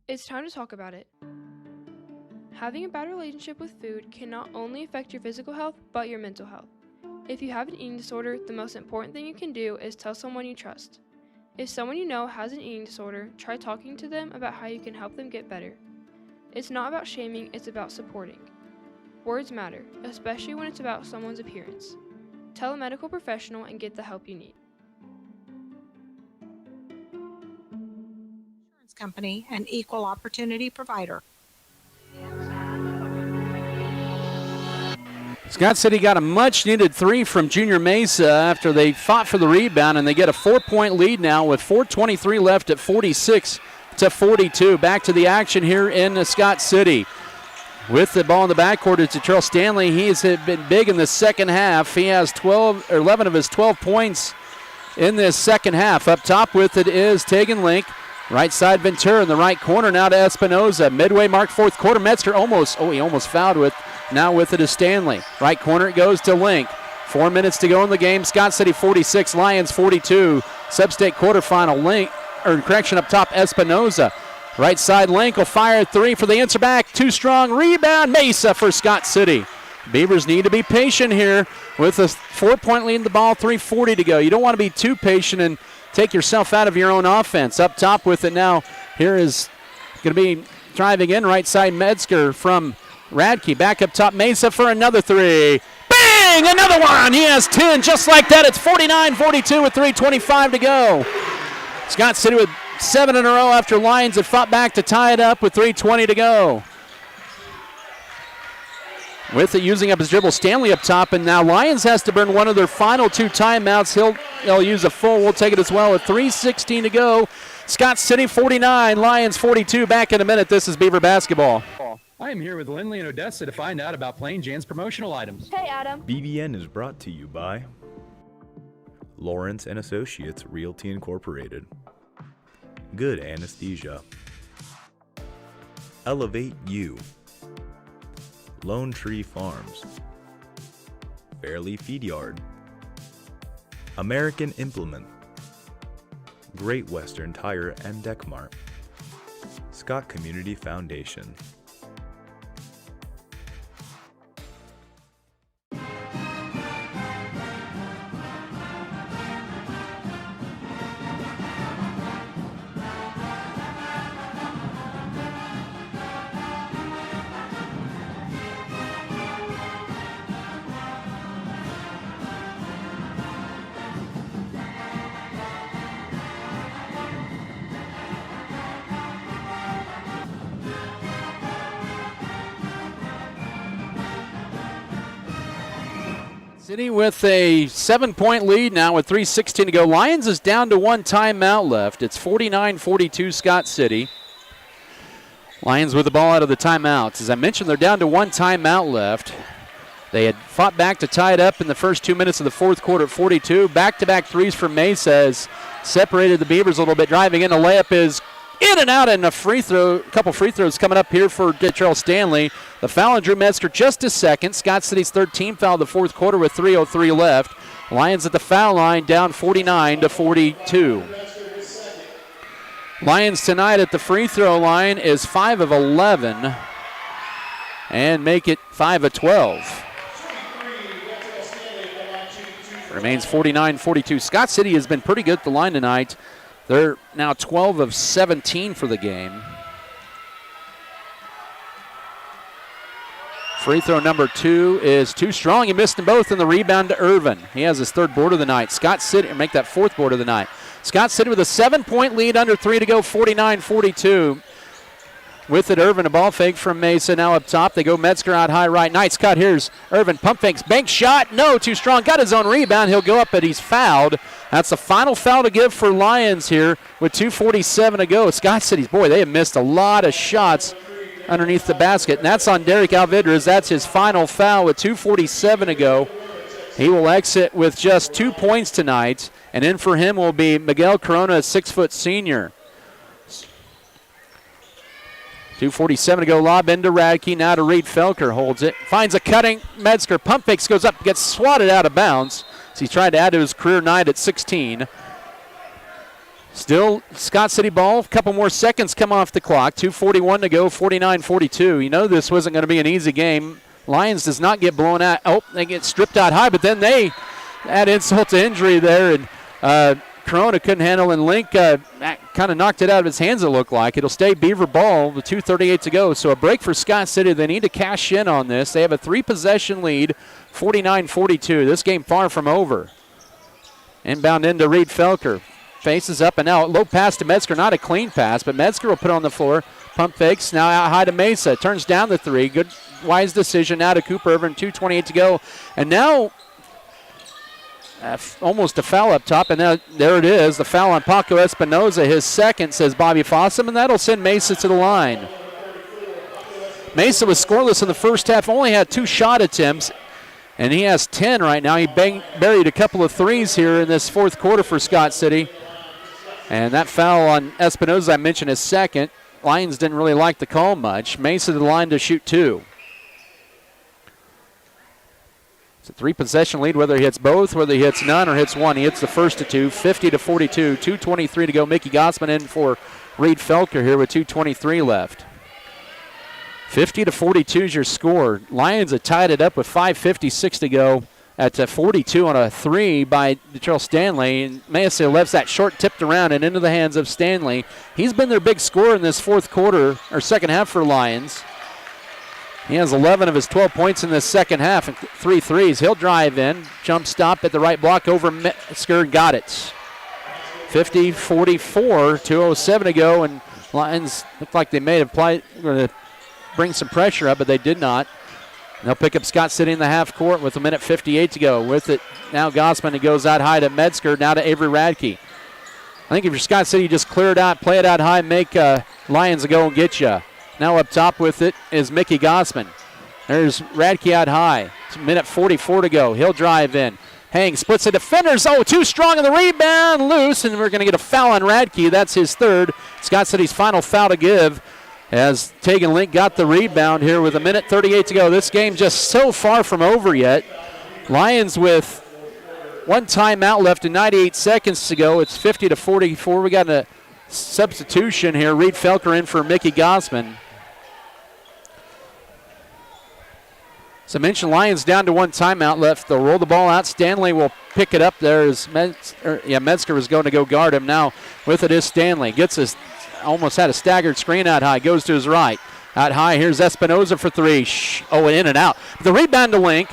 It's time to talk about it. Having a bad relationship with food can not only affect your physical health, but your mental health. If you have an eating disorder, the most important thing you can do is tell someone you trust. If someone you know has an eating disorder, try talking to them about how you can help them get better. It's not about shaming, it's about supporting. Words matter, especially when it's about someone's appearance. Tell a medical professional and get the help you need. Company, an equal opportunity provider. Scott City got a much-needed 3 from Junior Mesa after they fought for the rebound, and they get a 4-point lead now with 4:23 left at 46-42. Back to the action here in Scott City. With the ball in the backcourt, it's Charles Stanley. He has been big in the second half. He has 11 of his 12 points in this second half. Up top with it is Tegan Link. Right side Ventura in the right corner now to Espinoza. Midway mark fourth quarter. Metzger almost fouled with. Now with it is Stanley. Right corner it goes to Link. 4 minutes to go in the game. Scott City 46, Lyons 42. Sub-state quarterfinal up top Espinoza. Right side Link will fire 3 for the answer back. Too strong. Rebound Mesa for Scott City. Beavers need to be patient here with a 4-point lead in the ball. 3:40 to go. You don't want to be too patient and take yourself out of your own offense. Up top with it now. Here is going to be driving in right side Metzger from Radke. Back up top Mesa for another 3. Bang! Another one! He has 10 just like that. It's 49-42 with 3:25 to go. Scott City with 7 in a row after Lyons had fought back to tie it up with 3:20 to go. With it using up his dribble, Stanley up top, and now Lyons has to burn one of their final 2 timeouts. He'll use a full. We'll take it as well with 3:16 to go. Scott City 49, Lyons 42. Back in a minute. This is Beaver basketball. I am here with Lindley and Odessa to find out about Plain Jane's promotional items. Hey, Adam. BVN is brought to you by Lawrence & Associates Realty Incorporated, Good Anesthesia, Elevate You, Lone Tree Farms, Fairleigh Feed Yard, American Implement, Great Western Tire and Deck Mart, Scott Community Foundation. City with a 7-point lead now with 3:16 to go. Lyons is down to one timeout left. It's 49-42 Scott City. Lyons with the ball out of the timeouts. As I mentioned, they're down to one timeout left. They had fought back to tie it up in the first 2 minutes of the fourth quarter at 42. Back-to-back threes from Mesa has separated the Beavers a little bit. Driving in, a layup is in and out, and a couple free throws coming up here for Detroit Stanley. The foul on Drew Metzger just a second. Scott City's third team foul of the fourth quarter with 3:03 left. Lions at the foul line down 49-42. Lions tonight at the free throw line is 5 of 11 and make it 5 of 12. Remains 49-42. Scott City has been pretty good at the line tonight. They're now 12 of 17 for the game. Free throw number 2 is too strong. He missed them both, and the rebound to Irvin. He has his third board of the night. Scott City, make that fourth board of the night. Scott City with a 7-point lead, under 3 to go, 49-42. With it, Irvin, a ball fake from Mesa. Now up top, they go Metzger out high right. Nice cut. Here's Irvin. Pump fakes. Bank shot. No, too strong. Got his own rebound. He'll go up, but he's fouled. That's the final foul to give for Lyons here with 2:47 to go. Scott City's, boy, they have missed a lot of shots underneath the basket. And that's on Derek Alvidrez. That's his final foul with 2:47 to go. He will exit with just 2 points tonight. And in for him will be Miguel Corona, a 6-foot senior. 2:47 to go. Lob into Radke. Now to Reed Felker. Holds it. Finds a cutting. Metzger. Pump fakes. Goes up. Gets swatted out of bounds. So he's tried to add to his career night at 16. Still Scott City ball. A couple more seconds come off the clock. 2:41 to go. 49-42. You know this wasn't going to be an easy game. Lions does not get blown out. Oh, they get stripped out high, but then they add insult to injury there. And Corona couldn't handle, and Link kind of knocked it out of his hands, it looked like. It'll stay Beaver ball with 2:38 to go. So a break for Scott City. They need to cash in on this. They have a 3-possession lead, 49-42. This game far from over. Inbound into Reed Felker. Faces up and out. Low pass to Metzger. Not a clean pass, but Metzger will put it on the floor. Pump fakes. Now out high to Mesa. Turns down the three. Good, wise decision. Now to Cooper Irvin. 2:28 to go. And now almost a foul up top, and there it is. The foul on Paco Espinoza, his second, says Bobby Fossum, and that'll send Mesa to the line. Mesa was scoreless in the first half, only had 2 shot attempts, and he has 10 right now. He buried a couple of threes here in this fourth quarter for Scott City. And that foul on Espinoza, I mentioned, his second. Lions didn't really like the call much. Mesa to the line to shoot 2. It's a 3-possession lead, whether he hits both, whether he hits none, or hits one. He hits the first of 2, 50-42, 2:23 to go. Mickey Gossman in for Reed Felker here with 2:23 left. 50-42 is your score. Lions have tied it up with 5:56 to go at 42 on a 3 by Detroit Stanley. And Mesa left that short tipped around and into the hands of Stanley. He's been their big scorer in this fourth quarter, or second half for Lions. He has 11 of his 12 points in this second half and 3 threes. He'll drive in, jump stop at the right block over Metzger, got it. 50-44, 2:07 to go, and Lions looked like they may have going to bring some pressure up, but they did not. And they'll pick up Scott City in the half court with 1:58 to go. With it now Gossman, he goes out high to Metzger, now to Avery Radke. I think if you're Scott City, you just clear it out, play it out high, make Lions go and get you. Now up top with it is Mickey Gossman. There's Radke out high. It's 1:44 to go. He'll drive in. Hang, splits the defenders. Oh, too strong on the rebound. Loose, and we're going to get a foul on Radke. That's his third. Scott City's final foul to give as Tegan Link got the rebound here with 1:38 to go. This game just so far from over yet. Lions with 1 timeout left and 98 seconds to go. It's 50-44. We got a substitution here. Reed Felker in for Mickey Gossman. So I mentioned Lyons down to one timeout left. They'll roll the ball out. Stanley will pick it up there as Metzger was going to go guard him. Now with it is Stanley. Almost had a staggered screen out high. Goes to his right. Out high, here's Espinoza for three. In and out. The rebound to Link.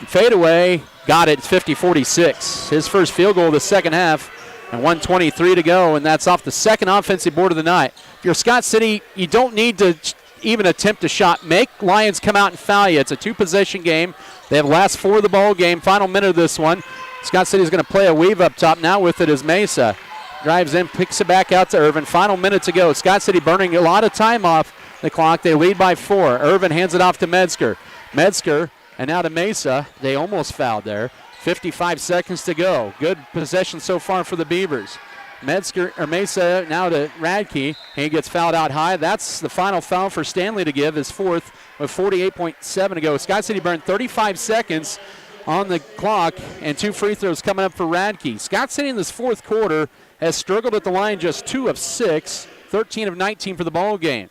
Fade away. Got it. It's 50-46. His first field goal of the second half. And 1:23 to go, and that's off the second offensive board of the night. If you're Scott City, you don't need to even attempt a shot. Make Lyons come out and foul you. It's a two-possession game. They have the last 4 of the ball game. Final minute of this one. Scott City's going to play a weave up top. Now with it is Mesa. Drives in, picks it back out to Irvin. Final minute to go. Scott City burning a lot of time off the clock. They lead by 4. Irvin hands it off to Metzger. Metzger and now to Mesa. They almost fouled there. 55 seconds to go. Good possession so far for the Beavers. Mesa now to Radke. He gets fouled out high. That's the final foul for Stanley to give, his 4th, with 48.7 to go. Scott City burned 35 seconds on the clock, and 2 free throws coming up for Radke. Scott City in this 4th quarter has struggled at the line, just 2 of 6, 13 of 19 for the ball game.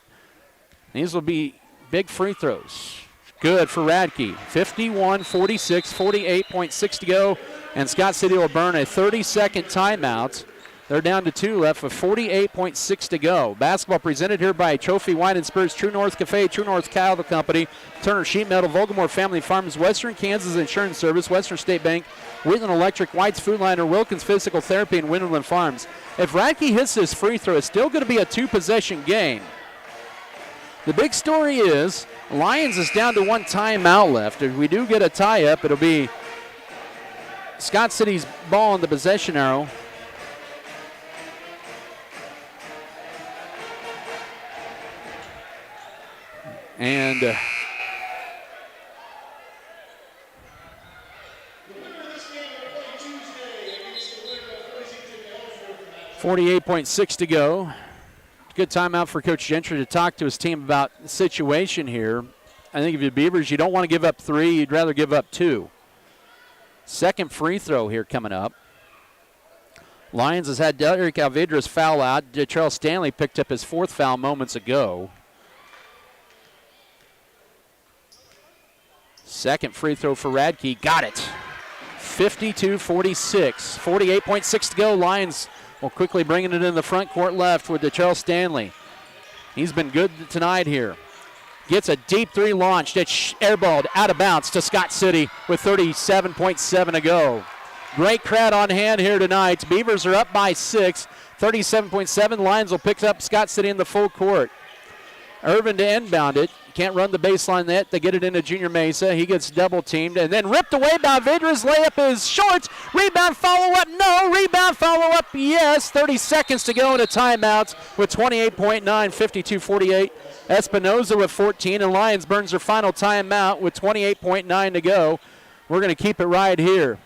These will be big free throws. Good for Radke. 51-46, 48.6 to go, and Scott City will burn a 30-second timeout. They're down to 2 left with 48.6 to go. Basketball presented here by Trophy Wine and Spirits, True North Cafe, True North Cattle Company, Turner Sheet Metal, Vogelmore Family Farms, Western Kansas Insurance Service, Western State Bank, Wheatland Electric, White's Food Liner, Wilkins Physical Therapy, and Winterland Farms. If Radke hits this free throw, it's still going to be a 2-possession game. The big story is Lyons is down to 1 timeout left. If we do get a tie-up, it'll be Scott City's ball on the possession arrow. And 48.6 to go. Good timeout for Coach Gentry to talk to his team about the situation here. I think if you're Beavers, you don't want to give up 3. You'd rather give up 2. Second free throw here coming up. Lyons has had Derek Alvidra's foul out. Detrell Stanley picked up his 4th foul moments ago. Second free throw for Radke. Got it. 52-46. 48.6 to go. Lyons will quickly bringing it in the front court left with Detrell Stanley. He's been good tonight here. Gets a deep 3 launched. It's airballed out of bounds to Scott City with 37.7 to go. Great crowd on hand here tonight. Beavers are up by 6. 37.7. Lyons will pick up Scott City in the full court. Irvin to inbound it. Can't run the baseline net. They get it into Junior Mesa. He gets double teamed and then ripped away by Vidra's. Layup is short. Rebound follow up. No. Rebound follow up. Yes. 30 seconds to go in a timeout with 28.9, 52-48. Espinoza with 14, and Lyons burns their final timeout with 28.9 to go. We're going to keep it right here.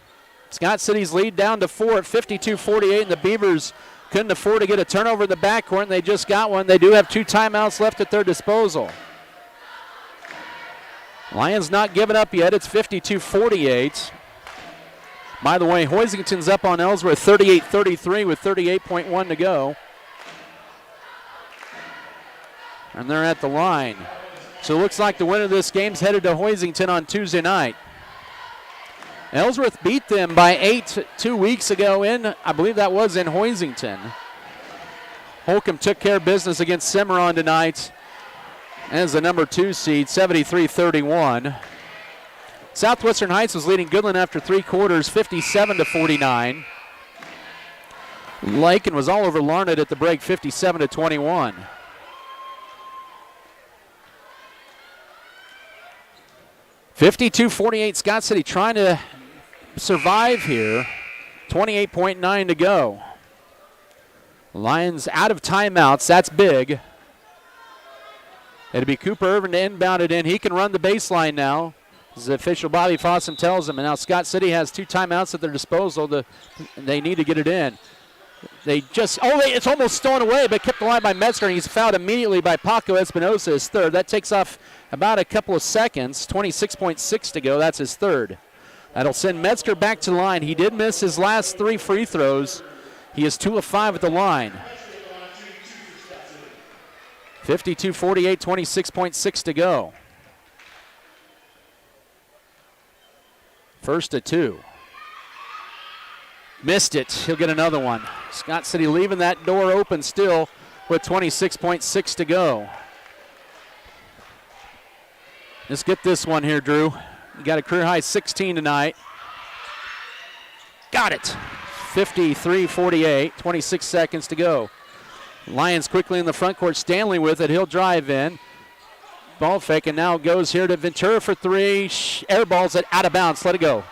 Scott City's lead down to 4 at 52-48, and the Beavers couldn't afford to get a turnover in the backcourt, and they just got one. They do have 2 timeouts left at their disposal. Lyons not giving up yet. It's 52-48. By the way, Hoisington's up on Ellsworth 38-33 with 38.1 to go. And they're at the line. So it looks like the winner of this game's headed to Hoisington on Tuesday night. Ellsworth beat them by 8 2 weeks ago I believe that was in Hoisington. Holcomb took care of business against Cimarron tonight as the number 2 seed, 73-31. Southwestern Heights was leading Goodland after 3 quarters, 57-49. Lakin was all over Larned at the break, 57-21. (52-48) Scott City trying to survive here. 28.9 to go. Lions out of timeouts. That's big. It'll be Cooper Irvin to inbound it in. He can run the baseline now, as the official Bobby Fossum tells him. And now Scott City has 2 timeouts at their disposal. They need to get it in. It's almost stolen away, but kept the line by Metzger, and he's fouled immediately by Paco Espinosa, his 3rd. That takes off about a couple of seconds, 26.6 to go. That's his 3rd. That'll send Metzger back to the line. He did miss his last 3 free throws. He is 2 of 5 at the line. 52-48, 26.6 to go. First to 2. Missed it. He'll get another one. Scott City leaving that door open still with 26.6 to go. Let's get this one here, Drew. You got a career high 16 tonight. Got it. 53-48, 26 seconds to go. Lyons quickly in the front court. Stanley with it. He'll drive in. Ball fake, and now goes here to Ventura for 3. Air balls it out of bounds. Let it go.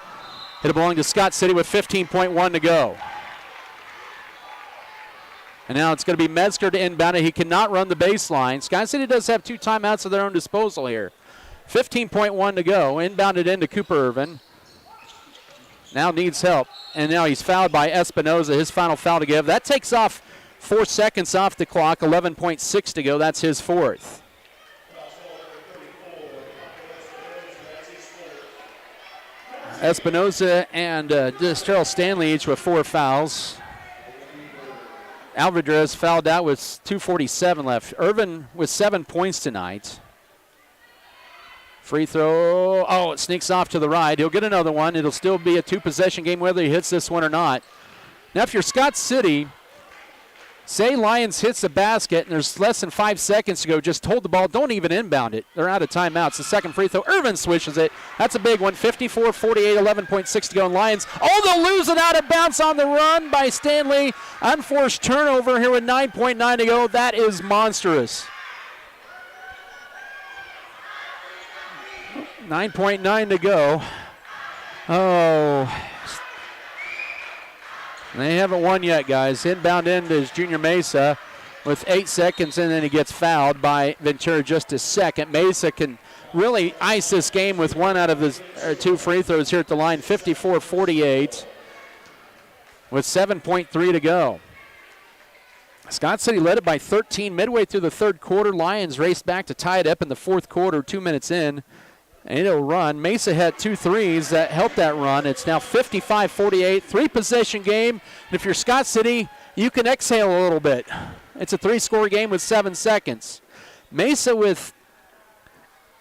It'll belong to Scott City with 15.1 to go. And now it's going to be Metzger to inbound it. He cannot run the baseline. Scott City does have 2 timeouts of their own disposal here. 15.1 to go. Inbounded into Cooper Irvin. Now needs help. And now he's fouled by Espinoza. His final foul to give. That takes off 4 seconds off the clock. 11.6 to go. That's his 4th. Espinoza and Destrell Stanley each with 4 fouls. Alvarez fouled out with 2:47 left. Irvin with 7 points tonight. Free throw. Oh, it sneaks off to the right. He'll get another one. It'll still be a 2-possession game whether he hits this one or not. Now, if you're Scott City, say Lyons hits the basket and there's less than 5 seconds to go, just hold the ball. Don't even inbound it. They're out of timeouts. The second free throw, Irvin swishes it. That's a big one. 54-48, 11.6 to go. And Lyons, they'll lose it out of bounds on the run by Stanley. Unforced turnover here with 9.9 to go. That is monstrous. 9.9 to go. Oh. They haven't won yet, guys. Inbound end is Junior Mesa with 8 seconds, and then he gets fouled by Ventura just a second. Mesa can really ice this game with 1 out of his 2 free throws here at the line. 54-48 with 7.3 to go. Scott City led it by 13 midway through the 3rd quarter. Lyons raced back to tie it up in the 4th quarter, 2 minutes in. And it'll run. Mesa had 2 threes that helped that run. It's now 55-48, 3-possession game. And if you're Scott City, you can exhale a little bit. It's a 3-score game with 7 seconds. Mesa with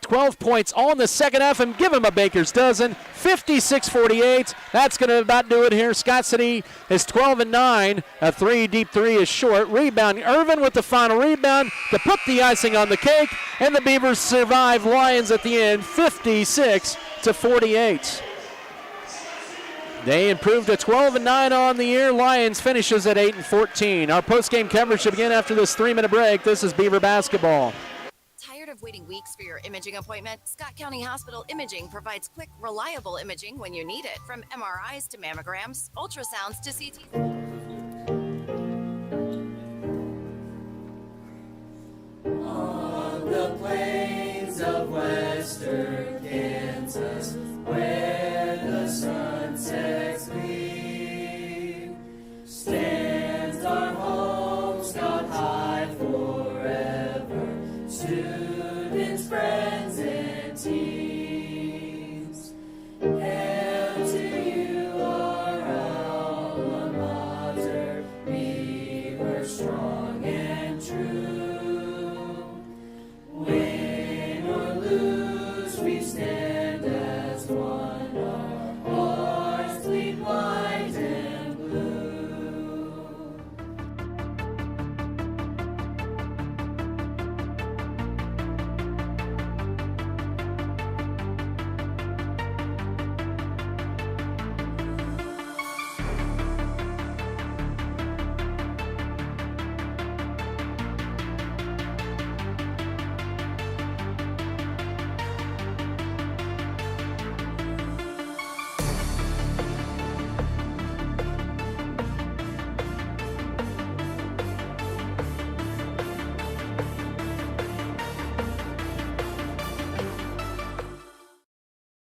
12 points all in the second half, and give him a baker's dozen. 56-48. That's going to about do it here. Scott City is 12-9. A deep three is short. Rebound. Irvin with the final rebound to put the icing on the cake, and the Beavers survive Lyons at the end, 56-48. They improved to 12-9 on the year. Lyons finishes at 8-14. Our postgame coverage will begin after this 3-minute break. This is Beaver basketball. Tired of waiting weeks for your imaging appointment? Scott County Hospital Imaging provides quick, reliable imaging when you need it. From MRIs to mammograms, ultrasounds to CTs.